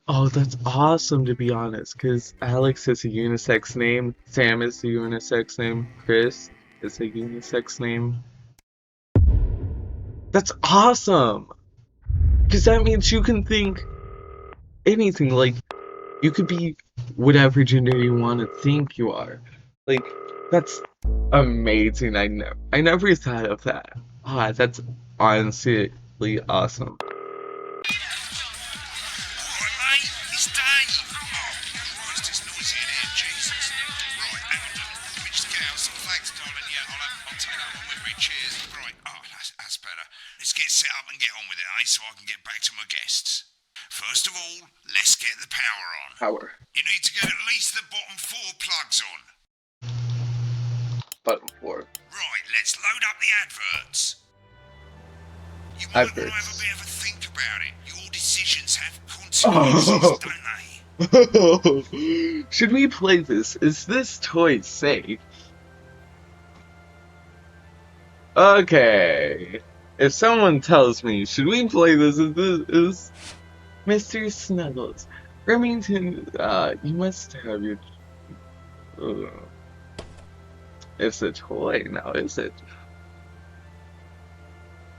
Oh, that's awesome, to be honest, because Alex is a unisex name, Sam is a unisex name, Chris is a unisex name. That's awesome! Because that means you can think anything, like, you could be whatever gender you want to think you are. Like, that's amazing. I never thought of that. Ah, that's honestly awesome. Let's get set up and get on with it, so I can get back to my guests. First of all, let's get the power on. Power. You need to get at least the bottom 4 plugs on. Bottom 4. Right, let's load up the adverts. You might want to have a bit of a think about it. Your decisions have consequences, don't they? Should we play this? Is this toy safe? Okay. If someone tells me, should we play this? Is Mr. Snuggles. Remington, you must have your... It's a toy now, is it?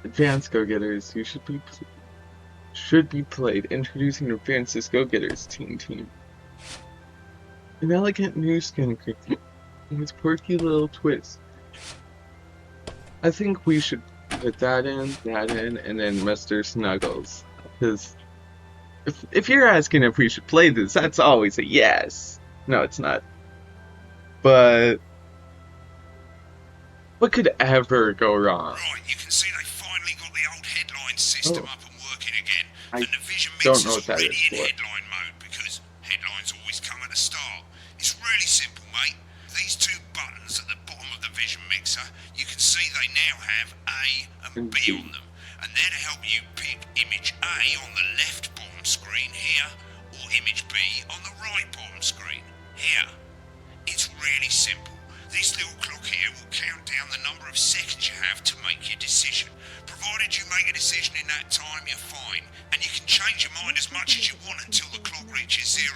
Advanced Go-Getters, you should be played. Introducing your Francis Go-Getters team. An elegant new skin cookie with quirky little twist. I think we should put that in, and then Mr. Snuggles. Because if you're asking if we should play this, that's always a yes. No, it's not. But what could ever go wrong? Right, you can see they finally got the old headline system up and working again. I and the Vision don't Mix know is what that already is in for. headline mode because headlines always come at the start. It's really simple, mate. These 2 buttons at the bottom of the Vision Mixer, you can see they now have A and B on them. And they're to help you pick image A on the left bottom screen here, or image B on the right bottom screen here. It's really simple. This little clock here will count down the number of seconds you have to make your decision. Provided you make a decision in that time, you're fine. And you can change your mind as much as you want until the clock reaches 0.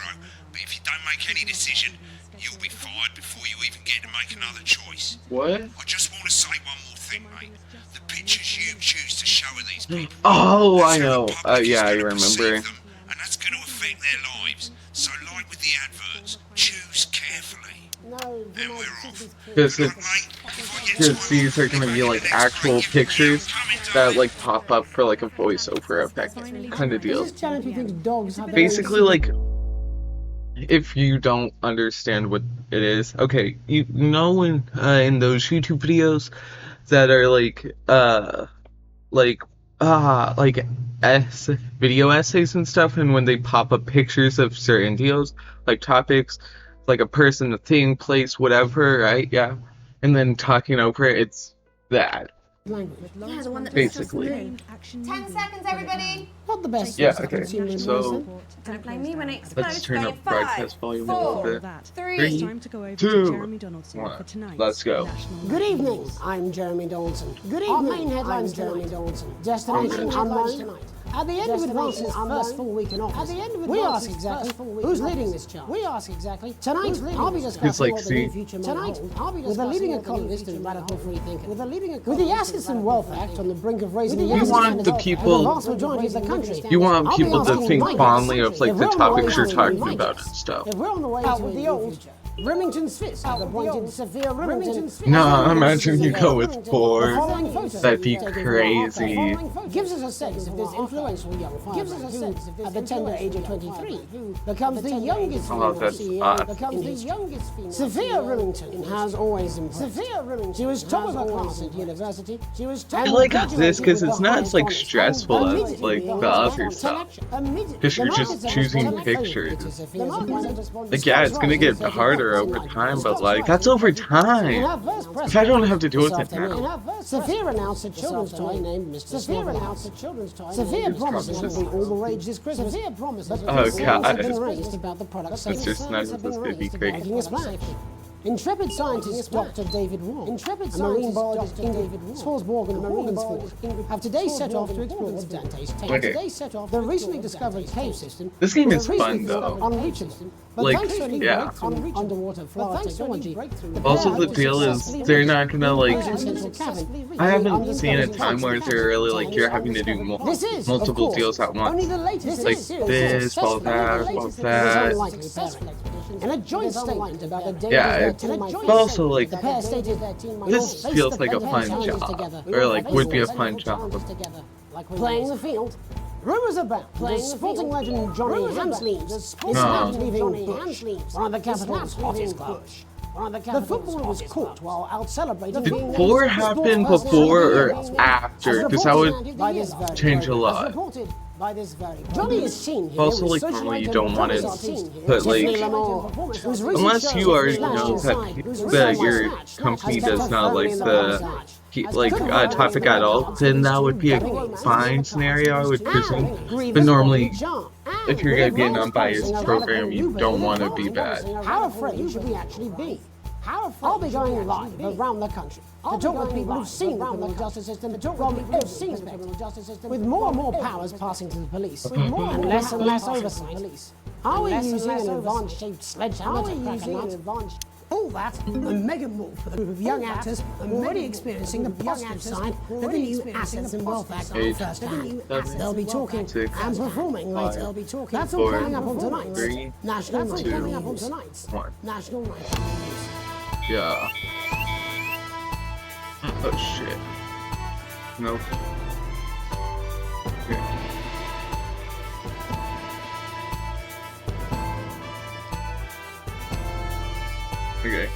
But if you don't make any decision, you'll be fired before you even get to make another choice. What? I just want to say one more thing, mate. The pictures you choose to show of these people, Oh, I know. Yeah, I remember. and that's going to affect their lives. So like with the adverts, choose carefully. And we're off. Because these are gonna be like actual pictures that like pop up for like a voiceover effect kind of deal. Basically, like, if you don't understand what it is, okay, you know in those YouTube videos that are video essays and stuff, and when they pop up pictures of certain deals, like topics, like a person, a thing, place, whatever, right? Yeah. And then talking over it, it's that. Yeah, the one that basically. 10 seconds, everybody. Not the best. Yeah, okay. So Don't blame me when it explodes. let's turn up broadcast volume a little bit. 3, 2, 1. Let's go. Good evening. I'm Jeremy Dawson. Good evening. Our main headlines, Jeremy Dawson. Destination unknown tonight. At the end of Advance's first full week in office, we ask exactly who's leading this charge. We ask exactly. Tonight, I'll be discussing what the near future may hold with a leading economist and radical free thinker. With the Assets and Wealth Act on the brink of raising the You want the people. You want people to think fondly of like the topics you're talking about and stuff. If we're on the way to the future, Remington's fist appointed Sophia Remington. No, imagine you go with 4. That'd be crazy. Gives us a sense of this influential young farmer who, at the tender age of 23, becomes the youngest female CEO. Sophia Remington has always impressed. She was top of her class at university. She was I like this because it's not like stressful as like the other stuff. Because you're just choosing pictures. Like, yeah, it's gonna get harder. shorter over time, but like that's over time. If I don't have to do it now. Sophia announced a children's toy named Mr. Snuggles. Sophia promises to be all the rage this Christmas. Sophia promises. Oh God. Have been raised about the product's Mr. Snuggles is gonna be great. making a splash. Intrepid scientist Dr. David Wong, and marine biologist Ingrid Swarsborg and Morgansford have today set off to explore Dante's Tale. The recently discovered cave system. This game is fun though. Unreachable. But Like, thanks to a new yeah. breakthrough underwater flower technology. Also, the deal is they're not gonna like. I haven't seen a time where they're really like you're having to do multiple deals at once. Like this, all that. In a joint statement about the Yeah, but also like this feels like a fun job, or like would be a fun job. Playing the field. Rumours about the sporting legend Johnny Hansleaves is snapped leaving Bush, one of the capital's hottest clubs. The footballer was caught while out celebrating. Did 4 happen before or after? Because that would change a lot. Johnny is seen here Also, like normally you don't want to put like, unless you already know that your company does not like the topic at all, then that would be a fine scenario, I would presume. But normally, if you're gonna be an unbiased program, you don't want to be bad. How afraid should we actually be? I'll be going live around the country to talk with people who've seen the criminal justice system from every aspect, with more and more powers passing to the police, and less oversight. Are we using an advanced-shaped sledgehammer to crack a nut? All that, a mega move for the group of young actors already experiencing the positive side of the new Assets and Wealth Act firsthand. They'll be talking and performing later. That's all coming up on tonight's National Night. Yeah. Oh shit. Nope. Okay. Okay.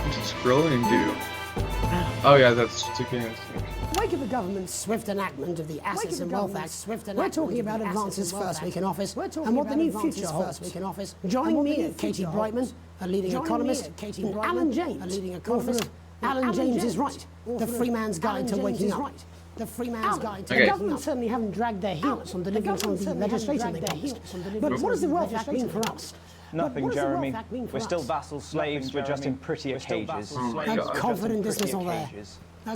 What's scrolling do? Oh yeah, that's chicken. Wake of the government's swift enactment of the Assets and Wealth Act, we're talking about advances first week in office and what the new future holds. Joining me are Katie Brightman, a leading economist, and Alan James, a leading economist. Alan James is right. The free man's guide to waking up. The free man's guide to waking up. The government certainly haven't dragged their heels on delivering some of the legislation they promised. But what does the Wealth Act mean for us? Nothing, Jeremy. We're still vassal slaves, we're just in prettier cages. A confident dismissal there.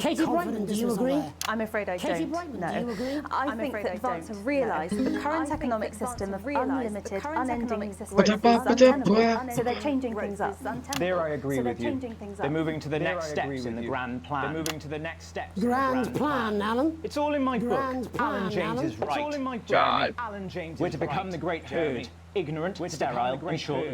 Katie Brightman, do you agree? I'm afraid I don't. No. I think that Advance have realised that the current economic system of unlimited, unending system is untenable, so they're changing things up. There I agree with you. They're moving to the next steps in the grand plan. They're moving to the next steps. Grand plan, Alan. It's all in my book. Alan James is right. It's all in my book. Alan James We're to become the great herd. Ignorant, sterile, and short.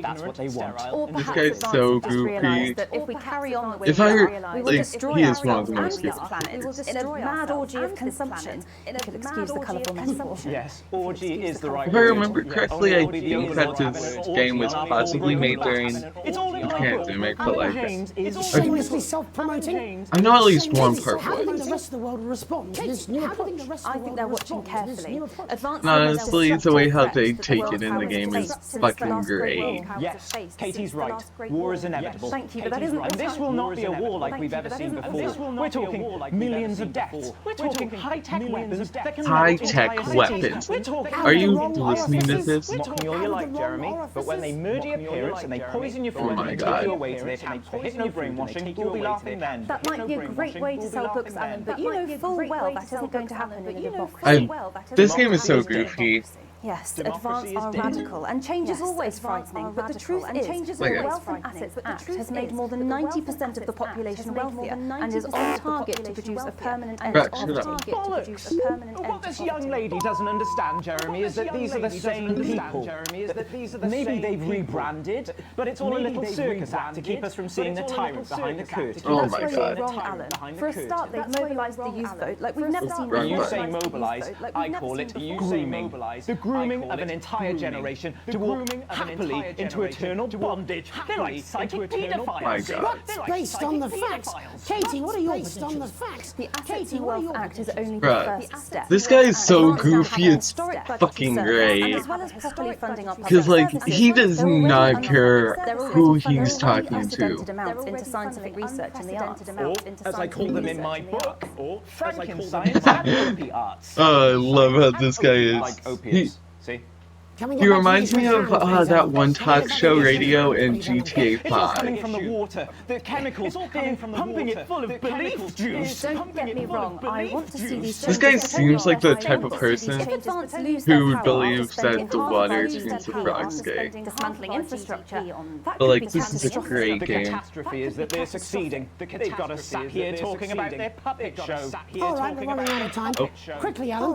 That's what they want. Or This perhaps guy's so Advance have just goofy. realised that if we carry on the way If we I are, heard- we will like, destroy he is one of ourselves the and most this goofy. planet in a mad orgy of consumption. If you'll excuse the colourful metaphor. Yes, orgy is the right If I remember correctly, I think that this game was possibly made during the pandemic, but like, Shamelessly self-promoting. I know at least one part How do you think was. the rest of the world will respond to this new approach? I think they're watching carefully. Advance No, honestly, the way how they take it in the game is fucking great. Yes, Katie's right. War is inevitable. Thank you, but that isn't And this will not be a war like we've ever seen before. We're talking millions of deaths. We're talking high-tech weapons that can High-tech weapons. Are you listening to this? Mock me all you like, Jeremy, but when they murder your parents and they poison your food my and God. take you away to their camp for hypno-brainwashing, we'll be laughing then. That might be a great way to sell books, Alan, but you know full well that isn't going to happen in a democracy. This game is so goofy. Yes, Advance are radical, and change is always frightening, but the truth is, the Wealth and Assets Act has made more than 90% of the population wealthier, and is on target to produce a permanent end to poverty. What this young lady doesn't understand, Jeremy, is that these are the same people. Maybe they've rebranded, but it's all a little circus act to keep us from seeing the tyrant behind the curtain. Oh my God. Wrong, Alan. For a start, they've mobilised the youth vote like we've never seen before. You say mobilise, I call it you say mobilise. The group grooming of an entire generation to walk happily into eternal bondage. They're like psychic paedophiles. That's based on the facts. Katie, what are your based on the facts? The Assets and Wealth Act is only the Bruh, first step. this guy is so goofy, it's fucking great. Because, like, he does not care who he's talking to. Amounts into scientific research in the arts. Or, as I call them in my book, or Franken-science and opie arts. Oh, I love how this guy is. Like opiates. See? He reminds me of that one talk show radio in GTA It's all coming 5. from the water, the chemicals, they're pumping it full of belief juice. Don't get me wrong, I want to see these This guy seems like the type of person who believes that the water turns the frogs gay. dismantling infrastructure. But, like, this is a great The game. catastrophe is that they're succeeding. They've got us sat here talking about their puppet show. All right, we're running out of time. Oh. Quickly, Alan.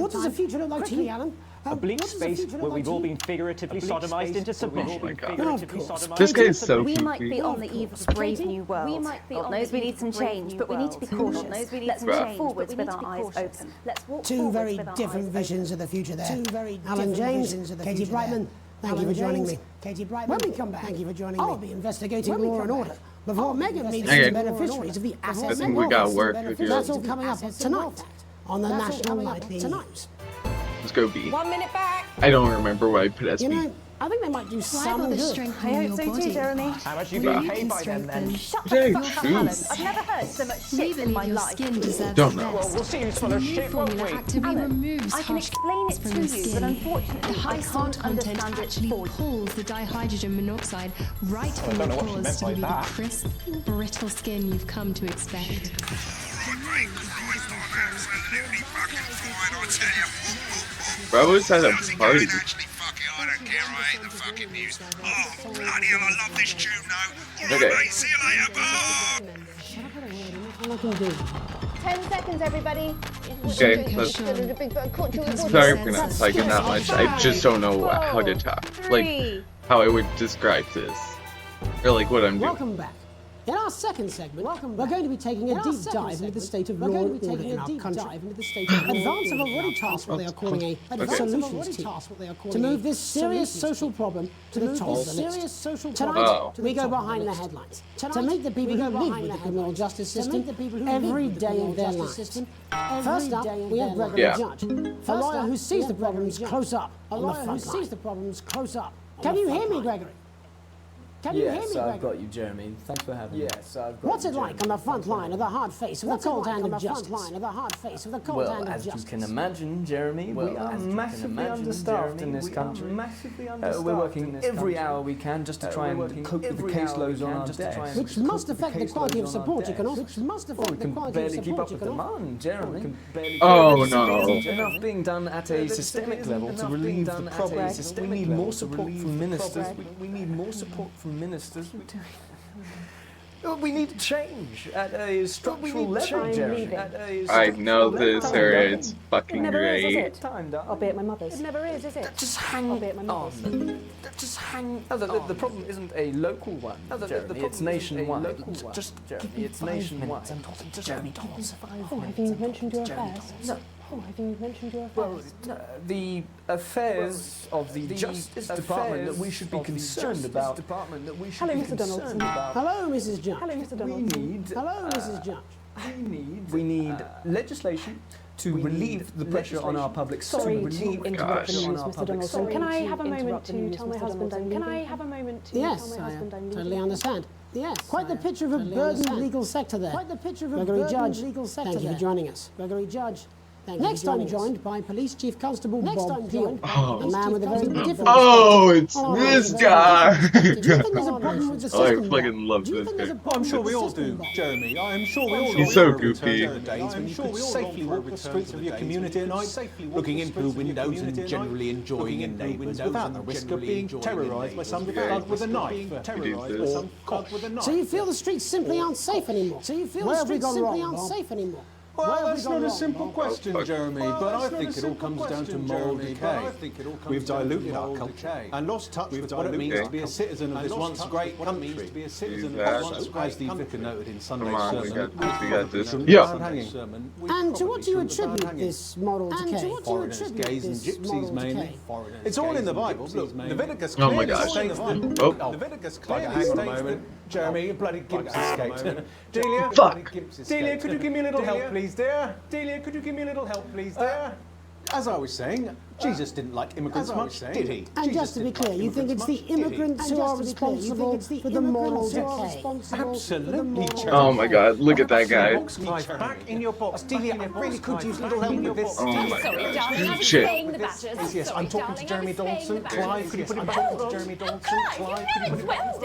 What does the future look like to you, Alan? A bleak space where we've all been figuratively sodomized into submission. Oh my God. This guy is so We might be goofy. on the eve of a brave new world. God knows we need some change, but we need to be cautious. Let's move forwards with our eyes open. Let's walk Two very different visions of the future there. Alan James, Katie Brightman, thank you for joining me. Katie Brightman, when we come back, thank you for joining me. I'll be investigating law and order before Megan meets the beneficiaries of the asset. I think we got work to do. That's all coming up tonight on the National Nightly News. Let's go B. 1 minute back. I don't remember why I put SB. You know, I think they might do some good. I hope so too, Jeremy. How much you being paid by them then? Shut Dang, the fuck up, Alan. jeez. I've never heard so much We shit in my believe your life. skin deserves Don't the know. best. We'll see who's full of New shit, won't formula we? actively removes I can harsh explain it from to your you, but skin. unfortunately, The high I salt can't content understand it actually for you. pulls the dihydrogen monoxide right I from don't know your what she pores meant to by give you the that. crisp, brittle skin you've come to expect. Bravo's at a party. Actually, fuck it, I don't care. I hate the fucking news. Oh, bloody hell, I love this tune, though. All right, Okay. mate, see you later, bye. 10 seconds, everybody. Okay, sorry for not talking that much. I just don't know how to talk. Like, how I would describe this. Or, like, what I'm doing. Welcome back. In our second segment, we're going to be taking a deep dive into the state of law and order in our country. Advance have already tasked what they are calling a solutions team to move this serious social problem to the top of the list. Tonight, we go behind the headlines to meet the people who live with the criminal justice system every day of their lives. First up, we have Gregory Judge, a lawyer who sees the problems close up on the front line. Can you hear me, Gregory? Can you hear me, Gregory? I've got you, Jeremy. Thanks for having me. Yes, I've got What's it like on the front line of the hard face of the cold hand of justice? Well, as you can imagine, Jeremy, we are massively understaffed in this country. We're working every hour we can just to try and cope with the caseloads on our desk. Which must affect the quality of support you can offer. We can barely keep up with demand, Jeremy. Oh, no. Enough being done at a systemic level to relieve the problem. We need more support from ministers. We need more support from ministers. We need change at a structural level, Jeremy. I know this area. It's fucking great. I'll be at my mother's. It never is it? Just hang on. Just hang on. The problem isn't a local one, Jeremy. It's nationwide. Just, Jeremy, it's nationwide. Jeremy, Oh, have you mentioned your affairs? No. Oh, have you mentioned your Well, affairs? the affairs of the Justice Department that we should be concerned about. Hello, Mr. Donaldson. Hello, Mrs. Judge. Hello, Mr. Donaldson. Hello, Mrs. Judge. We need legislation to relieve the pressure on our public Sorry service. to interrupt the news, Mr. Donaldson. Can I have a moment interrupt to the news, tell my Mr. husband I'm Donaldson? leaving? Can I have a moment to tell Yes, my I husband I'm leaving? totally understand. Yes, quite the picture of a burdened legal sector there. Quite the picture of a Gregory Judge. Thank you for joining us. Gregory Judge. Next, I'm joined by Police Chief Constable Bob Peel, a man with a very different. Oh, it's this guy. Do you think there's a problem with the Oh, I system? fucking love this guy. I'm sure we all do, Jeremy. I am sure we all do. He's so goofy. I'm sure we safely walk the streets of your community at night, looking in through windows and generally enjoying your neighbours without the risk of being terrorised by some thug with a knife. So you feel the streets simply aren't safe anymore? Where have we gone wrong, Bob? Well, that's not a simple question, Jeremy, but I think it all comes down to moral decay. We've diluted our culture and lost touch with what it means to be a citizen of this once great country. Also, as the vicar noted in Sunday's sermon, And to what do you attribute this moral decay? Foreigners, gays and gypsies mainly. It's all in the Bible. Look, Leviticus Oh my clearly gosh. states that. Oh. Leviticus clearly hang on a moment. Jeremy, your bloody gimps escaped. Delia, Fuck. Delia, could you give me a little help, please, dear? Delia, could you give me a little help, please, dear? As I was saying, Jesus didn't like immigrants much, did he? And just to be clear, you think it's the immigrants who are responsible for the moral decay? Absolutely, Jeremy. Oh my god, look at that guy. Clive, back in your box. Delia, I really could use a little help with this. Oh my god. Shit. Yes, I'm talking to Jeremy Dawson. Clive, could you put him back to Jeremy Dawson? Clive, could you put him back?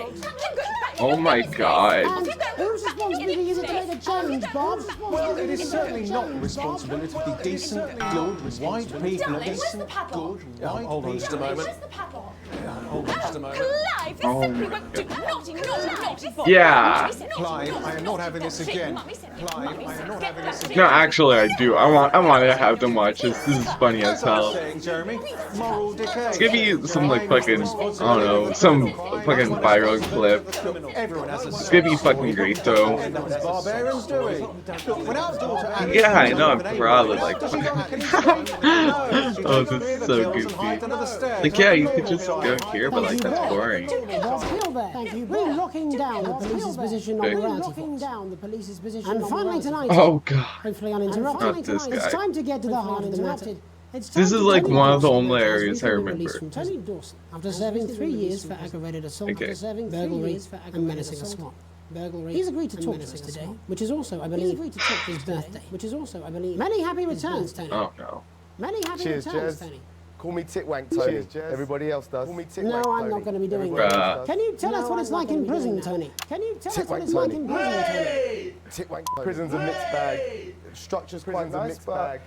Oh my god. And whose responsibility is it to make a change, Bob? Well, it is certainly not the responsibility of the decent, good, white people. Decent, good, white Hold on just a moment. Hold on just a moment. Clive, this Oh simply my won't do. Naughty boy. Yeah. Clive, I am not having this again. Clive, I am not having this again. No, actually, I do. I want to have them watch this. This is funny as hell. Jeremy, moral decay. Let's give you some like fucking, I don't know, some fucking viral clip. Everyone has a It's gonna be fucking great though. barbarians do it. Look, when our daughter Alice Yeah, I know. I'm probably like, oh, this is so goofy. Like, yeah, you could just go here, but like that's boring. Bob Hilbert, thank you. We're locking down the police's position on Okay. Reality. And finally tonight, Oh god. hopefully uninterrupted, Not this it's guy. time to get to the heart of the matter. This is like one of the only areas I remember. Tony Dawson, after serving 3 years for aggravated assault, Okay. burglary, and menacing a SWAT. He's agreed to talk to us today, which is also, I believe, his birthday. Many happy returns, Tony. Oh no. Many happy Cheers, returns, Jez. Tony. Call me Titwank Tony. Cheers, Jez. Everybody else does. Call me Titwank No, Tony. I'm not going to be doing Everybody that. else does. Can you tell us what it's like in prison, Tony? Can you tell us what it's like in prison, Tony? Titwank Tony. Prison's a mixed bag. Structure's quite a mixed bag.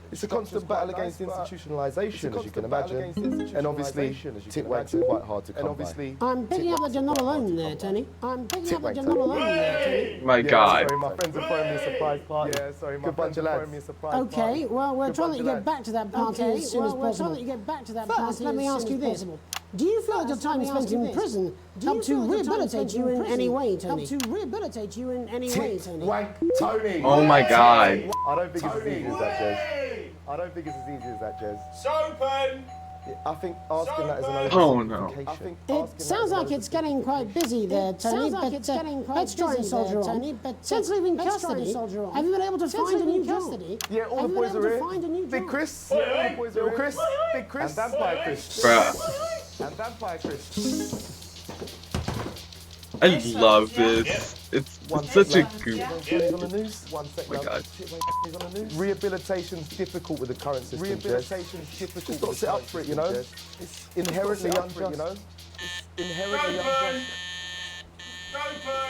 It's a constant battle against institutionalisation, as you can imagine. And obviously, Titwanks are quite hard to come by. I'm picking up that you're not alone there, Tony. My god. Sorry, my friends are throwing me a surprise party. Yeah, sorry, my friends are throwing me a surprise party. Okay, well, we're trying to get back to that party as soon as possible. First, let me ask you this. Do you feel that your time spent in prison helped to rehabilitate you in any way, Tony? Titwank Tony. Oh my god. I don't think it's as easy as that, Jez. I don't think it's as easy as that, Jez. Sopen! I think asking that is an Oh no. It sounds like it's getting quite busy there, Tony, but let's try and soldier on. Since leaving custody, have you been able to find a new job? Yeah, all the boys are here. Big Chris. All the boys are here. Chris. Big Chris. And Vampire Chris. Bruh. And Vampire Chris. I love this. It's such a goof. On the news. One second. Oh my god. On the news. Rehabilitation's difficult with the current system. Rehabilitation's difficult. Just got to sit up for it, you know. It's inherently unjust, you know. It's inherently unjust.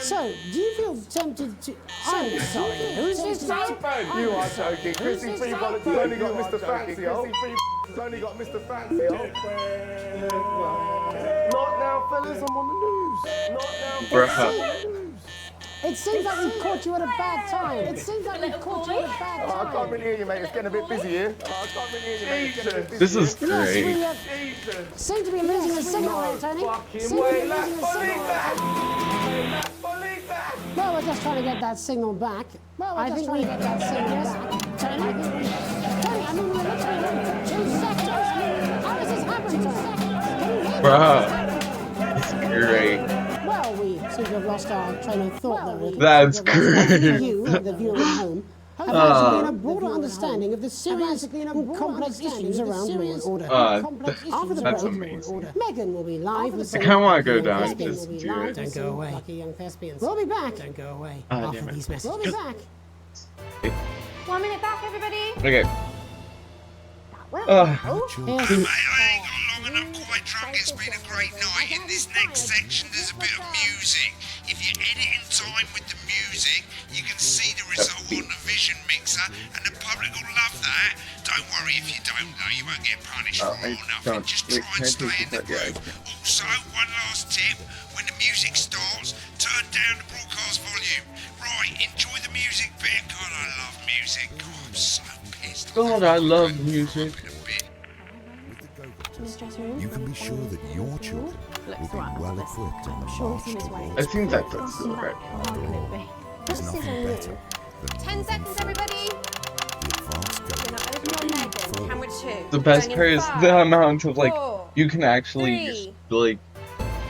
So, do you feel tempted to... I'm sorry, who's this? You are joking. Chrissy Free Bollocks has only got Mr. Fancy, Chrissy Free only got Mr. Fancy, Not now, fellas, I'm on the news. Not now, Bruh. It seems like we've caught you at a bad time. I can't really hear you, mate. It's getting a bit busy here. I can't really hear you, mate. This is great. Yes, we seem to be losing the signal there, Tony. Well, we're just trying to get that signal back. I think we get that signal back. Tony, I mean, we're literally 2 seconds. How does this happen, Tony? Bruh. It's great. Well, we seem to have lost our train of thought there. Really. That's great. You, the viewer at home, have actually gained a broader understanding of the serious and complex issues around law and order. After the that's break, amazing. Megan will be live with I kind of want to go down and just do it. Don't go away. We'll be back. Don't go away. Ah, After damn it. these messages. We'll be back. 1 minute back, everybody. Okay. Well, Ugh. I ain't got long enough quite drunk, it's been a great night. In this next section, there's a bit of music. If you edit in time with the music, you can see the result on the Vision Mixer, and the public will love that. Don't worry if you don't, though. You won't get punished for it or nothing. Just try and stay in the groove. Also, one last tip. When the music starts, turn down the broadcast volume. Right, enjoy the music bit. God, I love music. God, I'm so pissed. God, I love music. You can be sure that your children will be well equipped on the march towards I think that's right. There's nothing better than 10 seconds, everybody. Camera 2. The best part is the amount of like you can actually use, like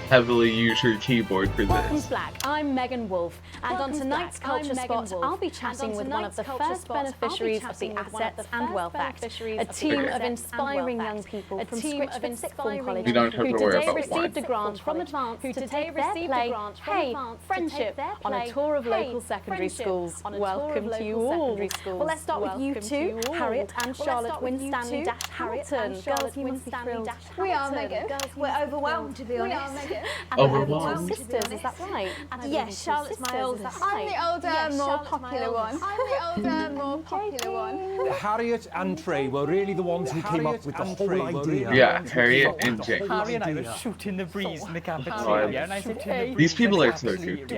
heavily use your keyboard for Welcome this. to Black. I'm Megan Wolf, and on tonight's Culture Spot, I'll be chatting with one of the first beneficiaries of the Assets and Wealth Act, a team of inspiring young people from Scritchford Sixth Form College You don't have who to worry today about received a grant from Advance to take their play, Hey, Friendship, on a tour of local secondary schools. Welcome to you all. Well, let's start with you two, Harriet and Charlotte Winstanley-Hamilton. Girls, you must be thrilled. We are, Megan. We're overwhelmed, to be honest. And Overwhelmed. sisters, is that right? Yes, Charlotte's my oldest. I'm the older, more popular one. I'm the older, more popular one. Harriet and Trey were really the ones who came up with the whole idea. Yeah, Harriet and Jake. Harry and I were shooting the breeze in the cafeteria, and I said, hey. These people are so cute.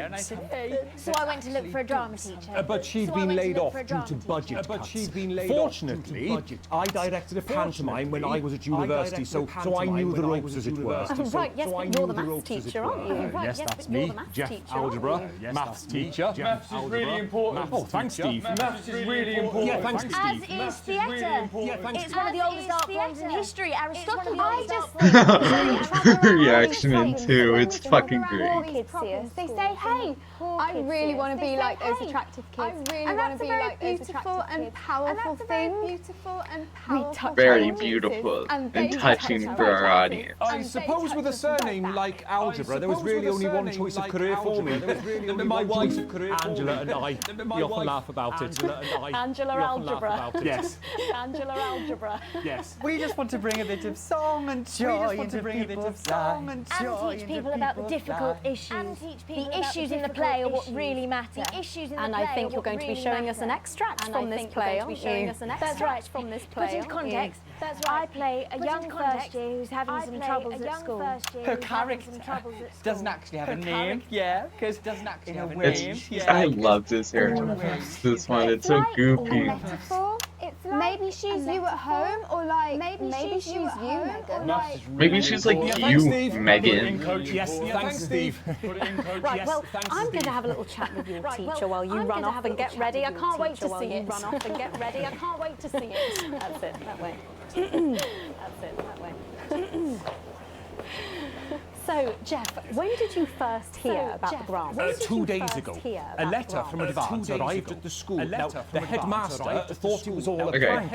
So I went to look for a drama teacher. But she'd been laid off due to budget cuts. Fortunately, I directed a pantomime when I was at university, so I knew the ropes, as it were. Right, yes, but you're the maths teacher, aren't you? Yes, that's me, Jeff Algebra, maths teacher. Maths is really important. Oh, thanks, Steve. Maths is really important. Yeah, thanks, Steve. As is theatre. It's one of the oldest art forms in history. Aristotle. I just Reaction into it's fucking great. kids see us. They say, "Hey, I really want to be like those attractive kids." I really want to be like those beautiful and powerful things. Beautiful and powerful. Very beautiful and touching for our audience. I suppose with a surname like Algebra, there was really only one choice of career for me. My wife, Angela, and I. We often laugh about it. Angela Algebra. Yes. Angela Algebra. Yes. We just want to bring a bit of song and joy into people's lives. And teach people about the difficult issues. The issues in the play are what really matter. And I think you're going to be showing us an extract from this play, aren't you? That's right. From this play. Put into context. That's right. I play a young first year who's having some troubles at school. Her character doesn't actually have a name. Yeah, because it doesn't actually have a name. I love this area. This one, it's so goofy. Maybe she's you at home, or like maybe she's you, Megan. Maybe she's like you, Megan. Yes, thanks, Steve. Right, well, I'm going to have a little chat with your teacher while you run off and get ready. I can't wait to see it. Run off and get ready. I can't wait to see it. That's it, that way. That's it, that way. So, Jeff, when did you first hear about the grant? 2 days ago. A letter from Advance arrived at the school. Now, the headmaster thought it was all a Okay.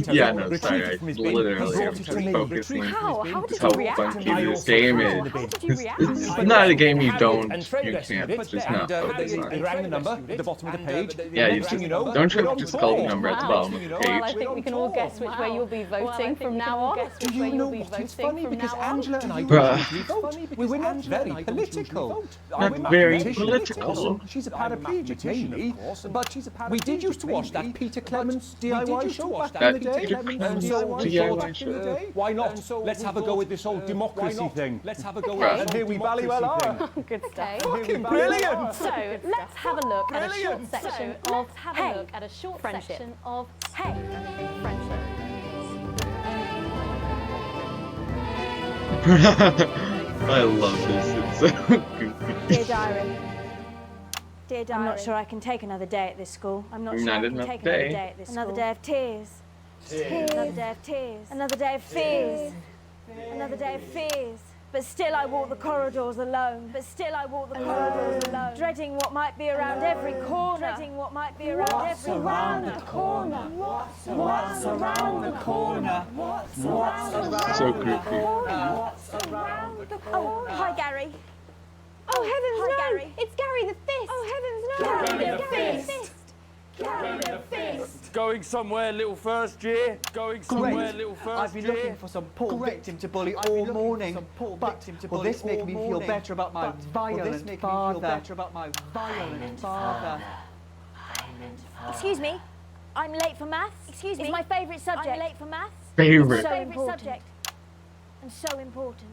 Yeah, no, sorry. I literally am just focusing How did just how you react? funky this game is. It's not a game you can't. It's just not focus on. He rang the number at the bottom of the page. Yeah, you just don't you just call the number at the bottom of the Well, I page. think we can all guess which way you'll be voting from now on. Do you know what? It's funny because Angela and I Bruh. we were not very political. Not very political. She's a paraplegic, mainly, but we did used to watch that Peter Clements DIY show back in the day. DIY show. Why not? Let's have a go with this old democracy thing. Let's have a go with And here we bally well are. Good stuff. Fucking brilliant! So let's have a look at a short section of Hey, Friendship. Hey, Friendship. I love this. It's so goofy. Dear Diary. Dear Diary. I'm not sure I can take another day at this school. I'm not sure I can take another day at this school. Another day of tears. Another day of tears. Another day of fears. Another day of fears. But still I walk the corridors alone. But still I walk the corridors alone. Dreading what might be around every corner. Dreading what might be around every around the corner. What's around the corner? What's around the corner? So creepy. What's around the corner? Oh, hi Gary. Oh heavens no! Gary. It's Gary the Fist. Oh heavens no! Gary the Fist. Gary the Fist. Going somewhere, little first year. Going somewhere, little first year. I've been looking for some poor victim to bully all morning. But will this make me feel better about my violent father? Excuse me, I'm late for maths. Excuse me, it's my favourite subject. I'm late for maths. Favorite. So important. Subject. And so important.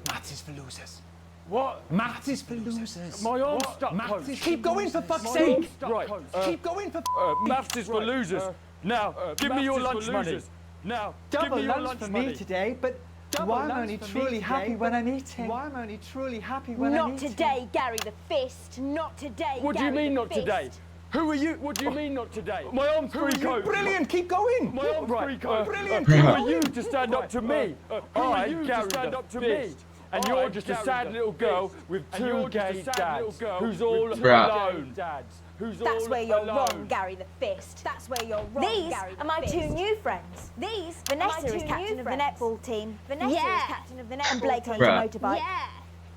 Maths is for losers. What? Maths is for losers. My arm's stuck, Coach. Keep going for fuck's sake. Right. Keep going for maths is for losers. Now, give me your lunch money. Now, double lunch for me today, but why am I only truly happy when I'm eating? Why am I only truly happy when I'm eating? Not today, Gary the Fist. Not today, What do you mean not today? Who are you? What do you mean not today? My arm's free, Coach. Brilliant, keep going. My arm's free, Coach. Brilliant. Who are you to stand up to me? I, Gary, stand up to me. And you're just a sad little girl with two gay dads who's all alone. That's where you're wrong, Gary the Fist. That's where you're wrong, These Gary the are my Fist. two new friends. These Vanessa are is my captain of the netball team. Vanessa is captain of the netball And Blake team. owns a motorbike. Yeah.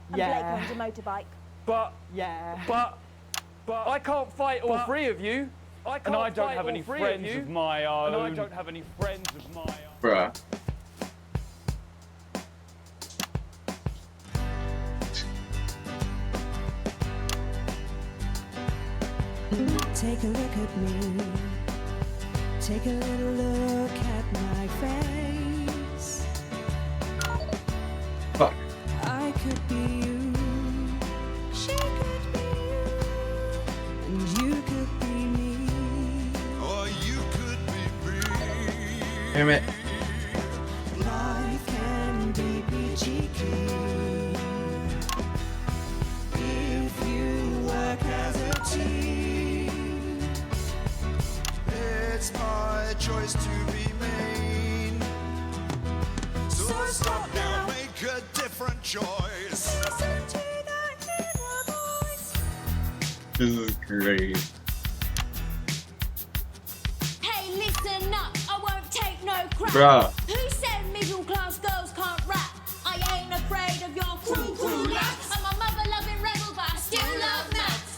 And Yeah. Blake owns a motorbike. But yeah. But I can't fight all three of you. And I don't have any friends of my own. And I don't have any friends of my own. Bruh. Take a look at me. Take a little look at my face. Fuck. I could be you. She could be you. And you could be me. Or you could be me. Damn it. Life can be peachy keen if you work as a team. It's my choice to be mean. So stop now, make a different choice. Listen to that inner voice. This is great. Hey, listen up, I won't take no crap. Bruh. Who said middle class girls can't rap? I ain't afraid of your cruel lads. I'm a mother loving rebel, but I still love maths.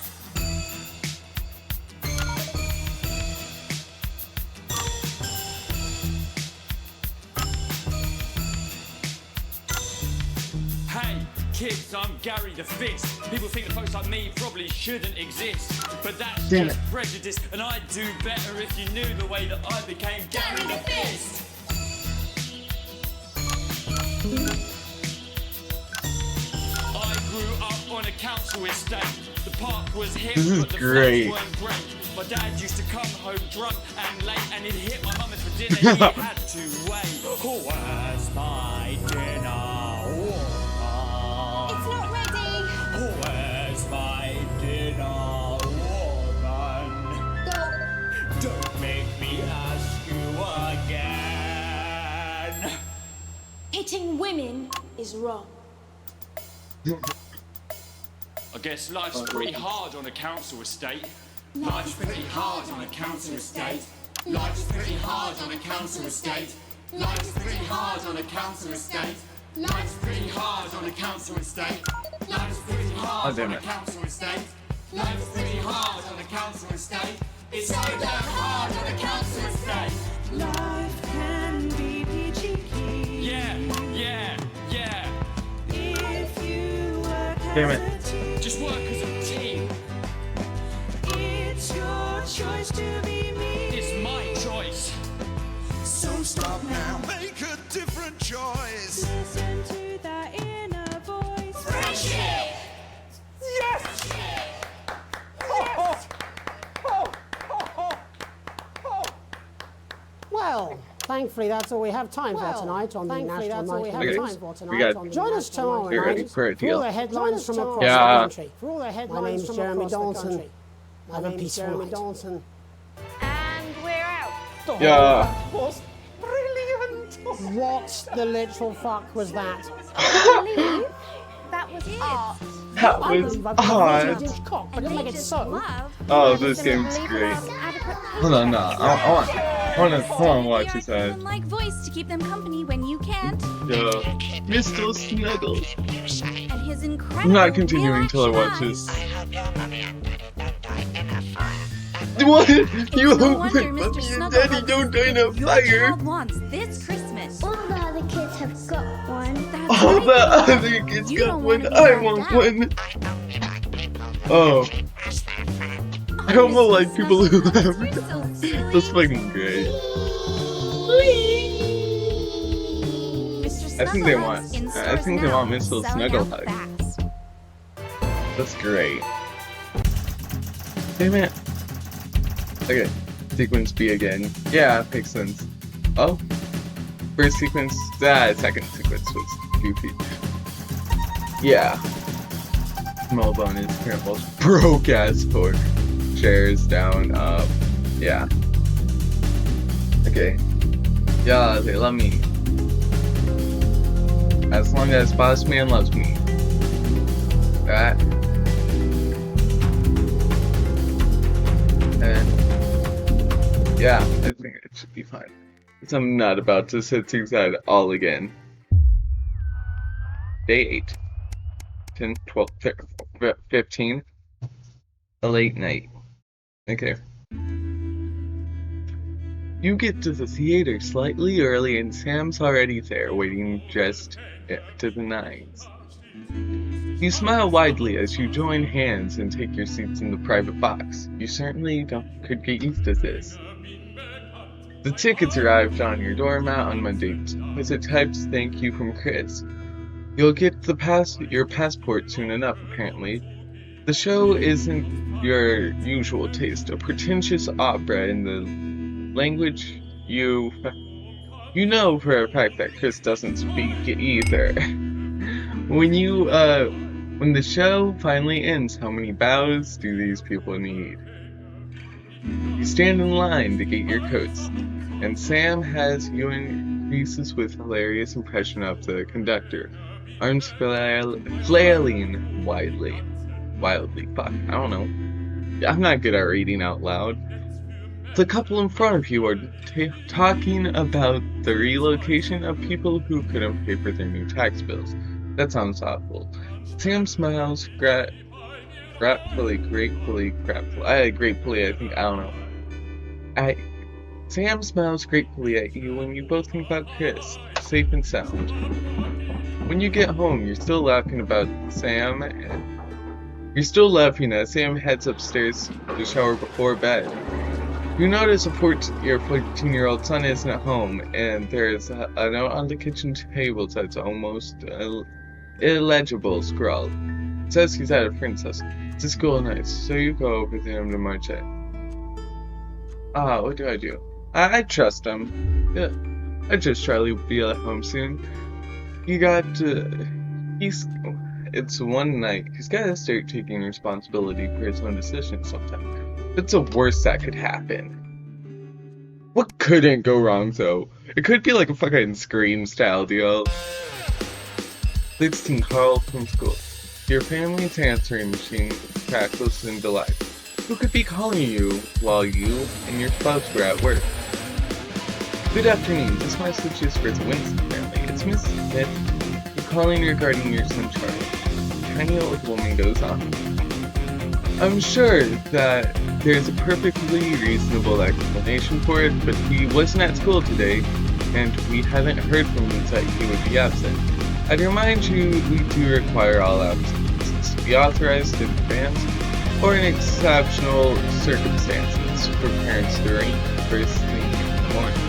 Hey, kids, I'm Gary the Fist. People think that folks like me probably shouldn't exist. But that's Damn just it. prejudice, and I'd do better if you knew the way that I became Gary the Fist. I grew up on a council estate. The park was hip, This is but the great. flats weren't great. My dad used to come home drunk and late, and he'd hit my mum for dinner. He had to wait. Where's my dinner? It's not ready. Where's my dinner, woman? Don't make me ask you again. Hitting women is wrong. I guess life's pretty hard on a council estate. Life's pretty hard on a council estate. Life's pretty hard on a council estate. Life's pretty hard on a council estate. Life's pretty hard on a council estate. Life's pretty hard on a council estate. Life's pretty hard on a council estate. It's so damn hard on a council estate. Life can be peachy keen. Yeah. If you work Damn as it. a team. Just work as a team. It's your choice to be me. It's my choice. So stop now, make a different choice. Listen to that inner voice. Friendship! Yes! Well, thankfully that's all we have time for tonight on the National Night Okay, we got Join us tomorrow get ready night for a for all deal. the headlines from across Yeah. the country. My name's Jeremy Dalton. Have a peaceful night. And we're out. Yeah. Was brilliant. What the literal fuck was that? I believe that was art. That I was believe I've got a odd. huge cock, but don't make it so. Oh, this game's great. Hold on, no. I wanna watch this ad. Like voice to keep them company when you can't. Yo, Mr. Snuggles. And his incredible I'm not continuing till I watch this. What? You No hope wonder that Mr. Mommy and Snuggle Daddy Hug don't die in a your fire. child wants this Christmas. All the other kids have got one. All the other kids got one. I want one. Oh. I don't know, like people who have. That's fucking great. I think they want. I think they want Mr. Snuggle Hug. That's great. Damn it. Okay, sequence B again. Yeah, makes sense. Oh, first sequence. Second sequence was goofy. Yeah. Small bonus. Grandpa's broke ass fork. Chairs down, up. Yeah. Okay. Yeah, they love me. As long as Boss Man loves me. That. And yeah, I think it should be fine. Because I'm not about to sit inside all again. Day 8. 10, 12, 15. A late night. Okay. You get to the theater slightly early and Sam's already there, waiting dressed to the nines. You smile widely as you join hands and take your seats in the private box. You certainly could get used to this. The tickets arrived on your doormat on Monday with a typed thank you from Chris. You'll get your passport soon enough, apparently. The show isn't your usual taste, a pretentious opera in the language you know for a fact that Chris doesn't speak either. When the show finally ends, how many bows do these people need? You stand in line to get your coats, and Sam has you in creases with hilarious impression of the conductor, arms flailing wildly. Fuck, I don't know. I'm not good at reading out loud. The couple in front of you are talking about the relocation of people who couldn't pay for their new tax bills. That sounds awful. Sam smiles gratefully, Sam smiles gratefully at you when you both think about Chris, safe and sound. When you get home, you're still laughing as Sam heads upstairs to shower before bed. You notice your 14-year-old son isn't at home, and there's a note on the kitchen table that's almost illegible scrawl. It says he's at a friend's house. It's a school night, so you go over to him to march in. What do I do? I trust him. Yeah, I trust Charlie will be at home soon. It's one night. He's gotta start taking responsibility for his own decisions sometime. It's the worst that could happen. What couldn't go wrong, though? It could be like a fucking Scream style deal. 16, Carl from school. Your family's answering machine crackles in delight. Who could be calling you while you and your spouse were at work? Good afternoon. This message is for the Winston family. It's Miss Smith. You're calling regarding your son Charlie. The tiny old woman goes on. I'm sure that there's a perfectly reasonable explanation for it, but he wasn't at school today, and we haven't heard from him that he would be absent. I'd remind you we do require all absences to be authorized in advance or in exceptional circumstances for parents during first thing in the morning.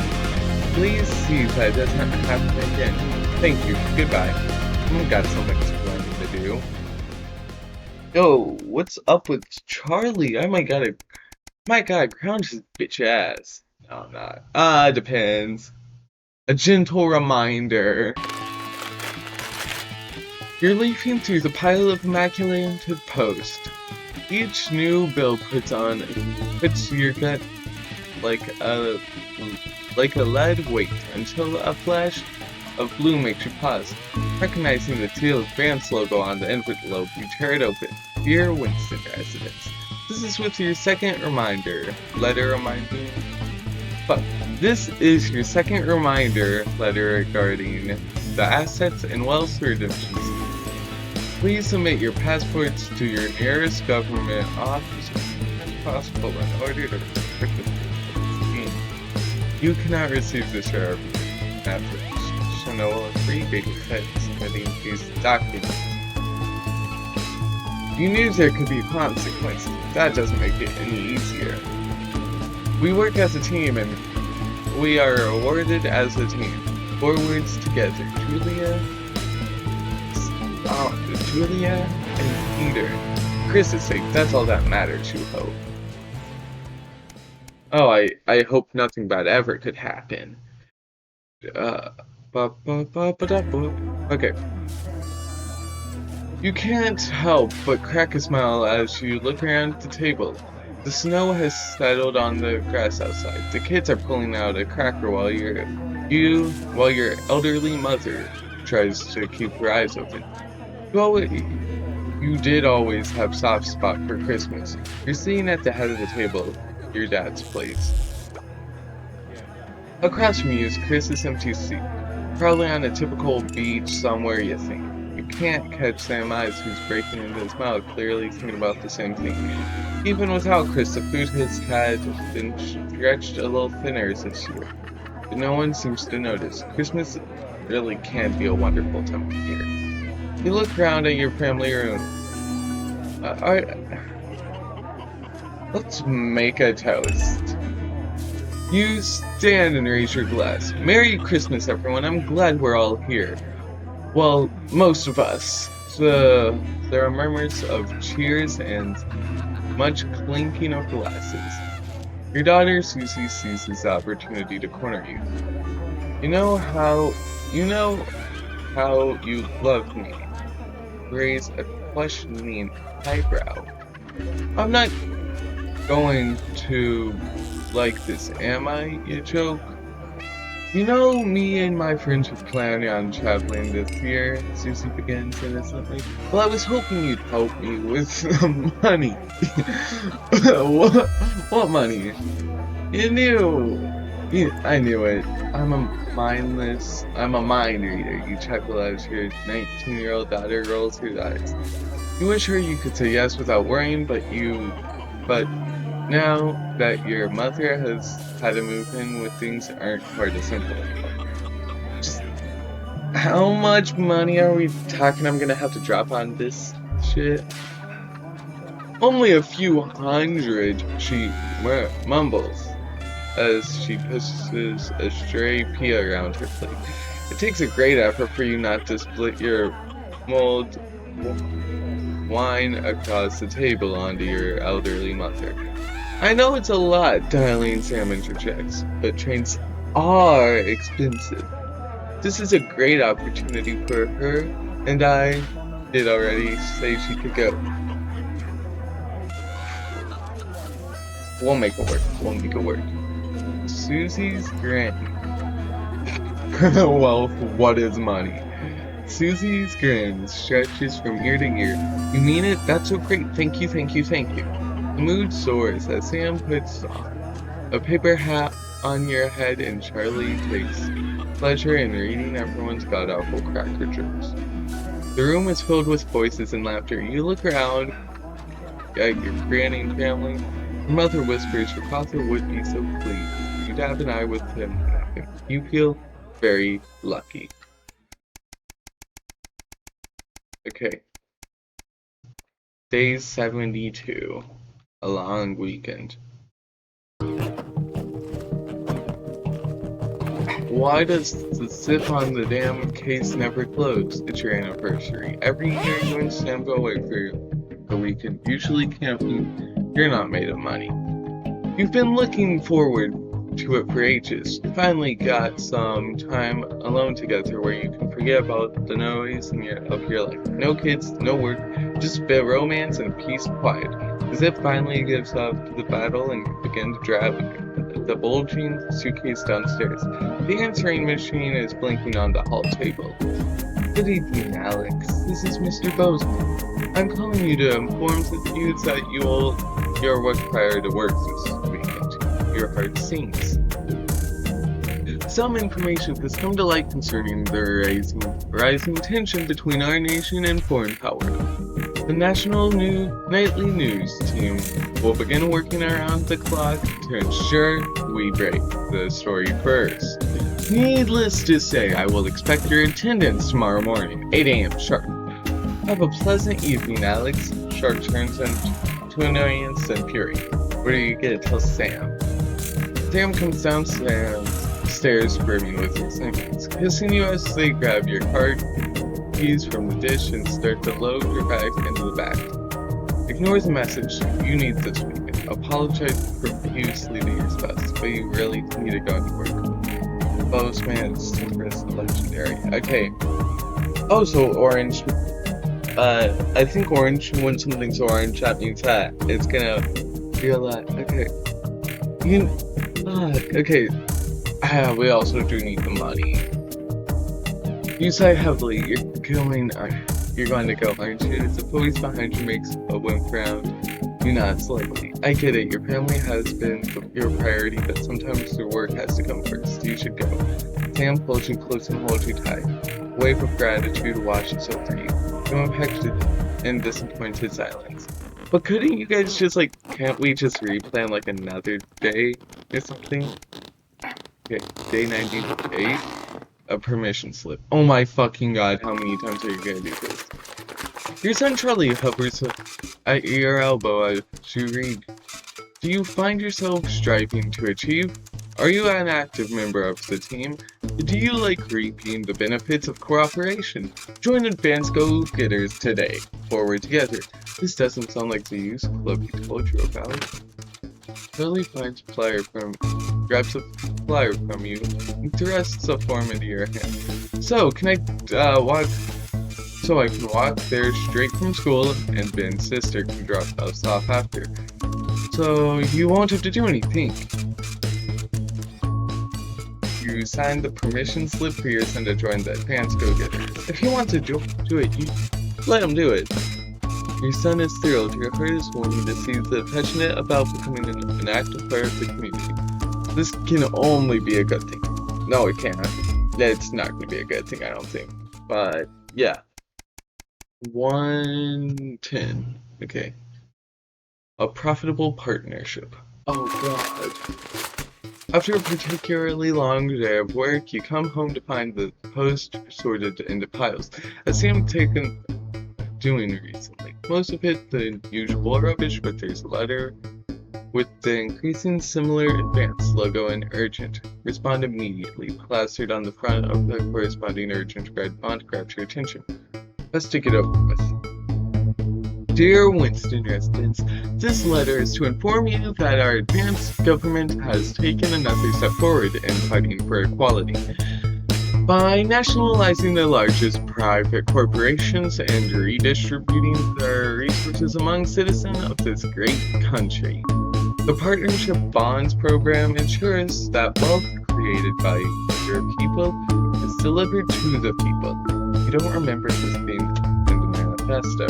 Please see that doesn't happen again. Thank you. Goodbye. I've got so much explaining to do. Yo, what's up with Charlie? I might gotta ground his bitch ass. No, I'm not. Depends. A gentle reminder. You're leafing through the pile of immaculate post. Each new bill puts your gut like a lead weight until a flash of blue makes you pause. Recognizing the teal Vance logo on the envelope, you tear it open. Dear Winston residents, this is your second letter regarding the assets and wealth redemptions. Please submit your passports to your nearest government officer. possible in order to protect the team. You cannot receive the share of after Shanoa 3 baby head submitting these documents. You knew there could be consequences. That doesn't make it any easier. We work as a team and we are awarded as a team. Forwards together. Julia and Peter. For Chris's sake, that's all that matters, you hope. Oh, I hope nothing bad ever could happen. Okay. You can't help but crack a smile as you look around the table. The snow has settled on the grass outside. The kids are pulling out a cracker while your elderly mother tries to keep her eyes open. You did always have soft spot for Christmas. You're sitting at the head of the table, your dad's place. Across from you is Chris's empty seat, probably on a typical beach somewhere, you think. You can't catch Sam Eyes, who's breaking into his mouth, clearly thinking about the same thing. Even without Chris, the food has had been stretched a little thinner this year, but no one seems to notice. Christmas really can be a wonderful time of year. You look around at your family room. Let's make a toast. You stand and raise your glass. Merry Christmas, everyone. I'm glad we're all here. Well, most of us. So, there are murmurs of cheers and much clinking of glasses. Your daughter Susie seizes the opportunity to corner you. You know how you love me. Raise a questioning eyebrow. I'm not going to like this, am I, you joke? You know, me and my friends were planning on traveling this year, Susie begins innocently. Well, I was hoping you'd help me with some money. What money? I knew it. I'm a mind reader. You chuckle as your 19-year-old daughter rolls her eyes. You wish her you could say yes without worrying, but now that your mother has had to move in with things aren't quite as simple anymore. Just how much money are we talking I'm gonna have to drop on this shit? Only a few hundred, she mumbles as she pushes a stray pea around her plate. It takes a great effort for you not to split your mulled wine across the table onto your elderly mother. I know it's a lot, darling, Sam interjects, but trains are expensive. This is a great opportunity for her, and I did already say she could go. We'll make it work. Susie's grin. Well, what is money? Susie's grin stretches from ear to ear. You mean it? That's so great. Thank you. The mood soars as Sam puts a paper hat on your head and Charlie takes pleasure in reading everyone's god-awful cracker jokes. The room is filled with voices and laughter. You look around at your grinning family. Your mother whispers your father would be so pleased. You dab an eye with him. You feel very lucky. Okay. Day 72. A long weekend. Why does the zip on the damn case never close? It's your anniversary. Every year you and Sam go away for a weekend, usually camping. You're not made of money. You've been looking forward to it for ages. You finally got some time alone together where you can forget about the noise of your life. No kids, no work, just a bit of romance and peace and quiet. The zip finally gives up to the battle and you begin to drive the bulging suitcase downstairs. The answering machine is blinking on the hall table. Good evening, Alex. This is Mr. Bozeman. I'm calling you to inform you that your work prior to work this weekend. Your heart sings. Some information has come to light concerning the rising tension between our nation and foreign power. The National Nightly News team will begin working around the clock to ensure we break the story first. Needless to say, I will expect your attendance tomorrow morning, 8 a.m. sharp. Have a pleasant evening, Alex. Sharp turns into annoyance and fury. What do you get? Tell Sam. Sam comes downstairs brimming with excitement, kissing you as they grab your car keys from the dish and start to load your bag into the back. Ignore the message. You need this weekend. Apologize profusely to your spouse, but you really need to go to work. Postman is legendary. Okay. Oh, so orange. I think orange, when something's orange, that means that it's gonna be a lot. Okay. Okay. We also do need the money. You sigh heavily. You're going to go, aren't you? As the voice behind you makes a wimp round, you nod slightly. I get it. Your family has been your priority, but sometimes your work has to come first. You should go. Sam pulls you close and holds you tight. Wave of gratitude washes over you. You unpacked in disappointed silence. But couldn't you guys just can't we just replan another day or something? Okay, day 98. A permission slip. Oh my fucking god, how many times are you gonna do this? Your son Charlie hovers at your elbow as you read. Do you find yourself striving to achieve? Are you an active member of the team? Do you like reaping the benefits of cooperation? Join Advanced Go-Getters today. Forward together. This doesn't sound like the youth club you told you about. Charlie grabs a flyer from you and thrusts a form into your hand. So, can I walk there straight from school, and Ben's sister can drop us off after. So, you won't have to do anything. You signed the permission slip for your son to join the Advanced Go-Getters. If he wants to do it, you let him do it. Your son is thrilled. Your heart is warming to see the passionate about becoming an active part of the community. This can only be a good thing. No, it can't. It's not going to be a good thing, I don't think. But, yeah. 110. Okay. A profitable partnership. Oh, God. After a particularly long day of work, you come home to find the post sorted into piles. As Sam taken doing recently. Most of it the usual rubbish, but there's a letter with the increasing similar advanced logo in urgent. Respond immediately. Plastered on the front of the corresponding urgent red font grabs your attention. Best to get over with. Dear Winston residents, this letter is to inform you that our advanced government has taken another step forward in fighting for equality. By nationalizing the largest private corporations and redistributing the resources among citizens of this great country. The Partnership Bonds program ensures that wealth created by your people is delivered to the people. You don't remember this being in the manifesto.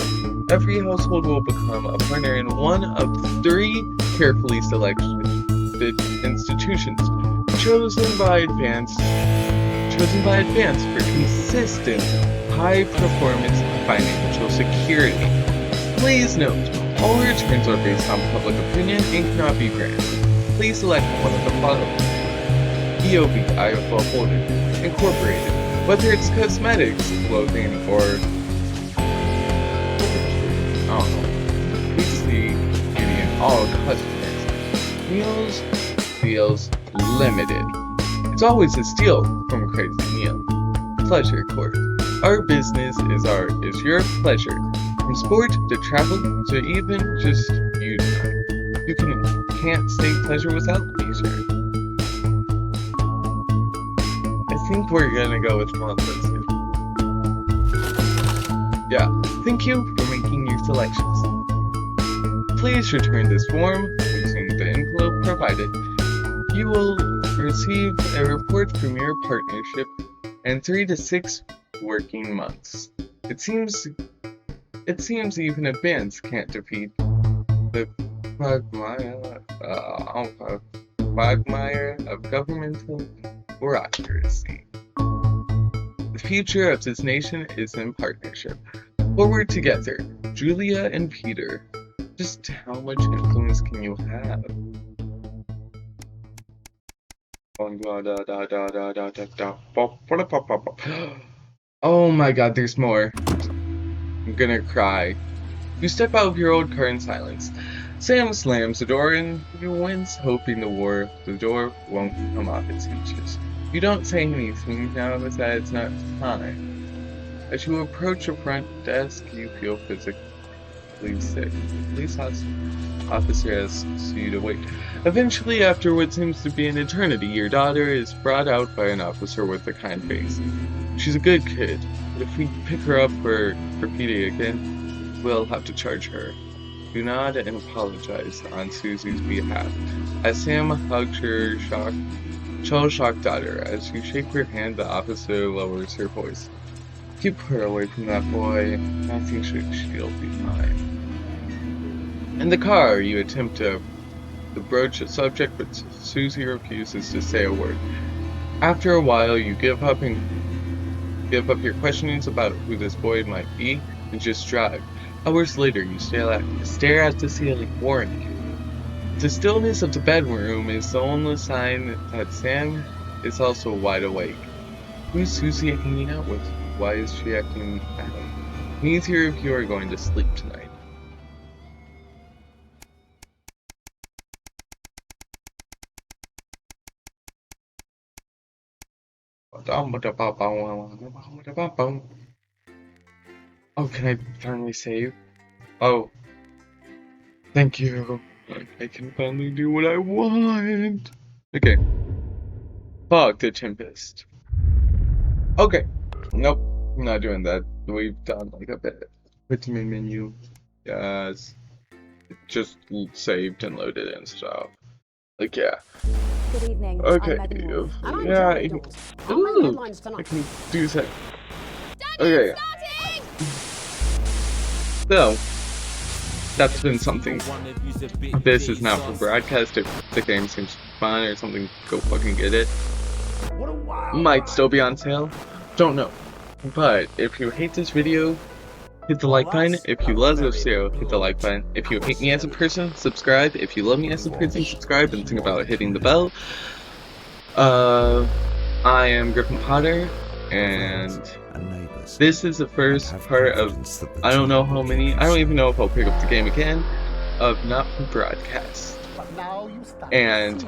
Every household will become a partner in one of 3 carefully selected institutions, chosen by advance for consistent, high-performance financial security. Please note, all returns are based on public opinion and cannot be granted. Please select one of the following. EOB IFL Holdings, Incorporated, whether it's cosmetics, clothing, or PC, Beauty, and all customers. Meals, Deals Limited. It's always a steal from Crazy Meal. Pleasure Court. Our business is your pleasure. From sport to travel to even just you time. You can't say pleasure without leisure. I think we're gonna go with Monmouth. Yeah, thank you for making your selections. Please return this form using the envelope provided. You will receive a report from your partnership in 3 to 6 working months. It seems even advanced can't defeat the quagmire of governmental bureaucracy. The future of this nation is in partnership. Forward together, Julia and Peter. Just how much influence can you have? Oh my god, there's more. I'm gonna cry. You step out of your old car in silence. Sam slams the door and you wince, hoping the door won't come off its hinges. You don't say anything now that it's not time. As you approach the front desk, you feel physically sick. Police officer asks you to wait. Eventually, after what seems to be an eternity, your daughter is brought out by an officer with a kind face. She's a good kid, but if we pick her up for graffiti again, we'll have to charge her. You nod and apologize on Susie's behalf, as Sam hugs your shell-shocked daughter. As you shake her hand, the officer lowers her voice. Keep her away from that boy. I think she'll be fine. In the car, you attempt to broach the subject, but Susie refuses to say a word. After a while, you give up your questionings about who this boy might be and just drive. Hours later, you stare at the ceiling, warning. The stillness of the bedroom is the only sign that Sam is also wide awake. Who's Susie hanging out with? Why is she acting out? Neither of you are going to sleep tonight. Oh, can I finally save? Oh. Thank you. I can finally do what I want. Okay. Fog the Tempest. Okay. Nope. I'm not doing that. We've done like a bit. Vitamin menu. Yes. It just saved and loaded and stuff. Like, yeah. Good evening. Okay. Yeah. I can do that. Okay. So, that's been something. This is not for broadcast. If the game seems fun or something, go fucking get it. Might still be on sale. Don't know. But if you hate this video, hit the like button. If you love this video, hit the like button. If you hate me as a person, subscribe. If you love me as a person, subscribe and think about hitting the bell. I am Griffin Potter, and this is the first part of, I don't know how many, I don't even know if I'll pick up the game again, of Not For Broadcast. And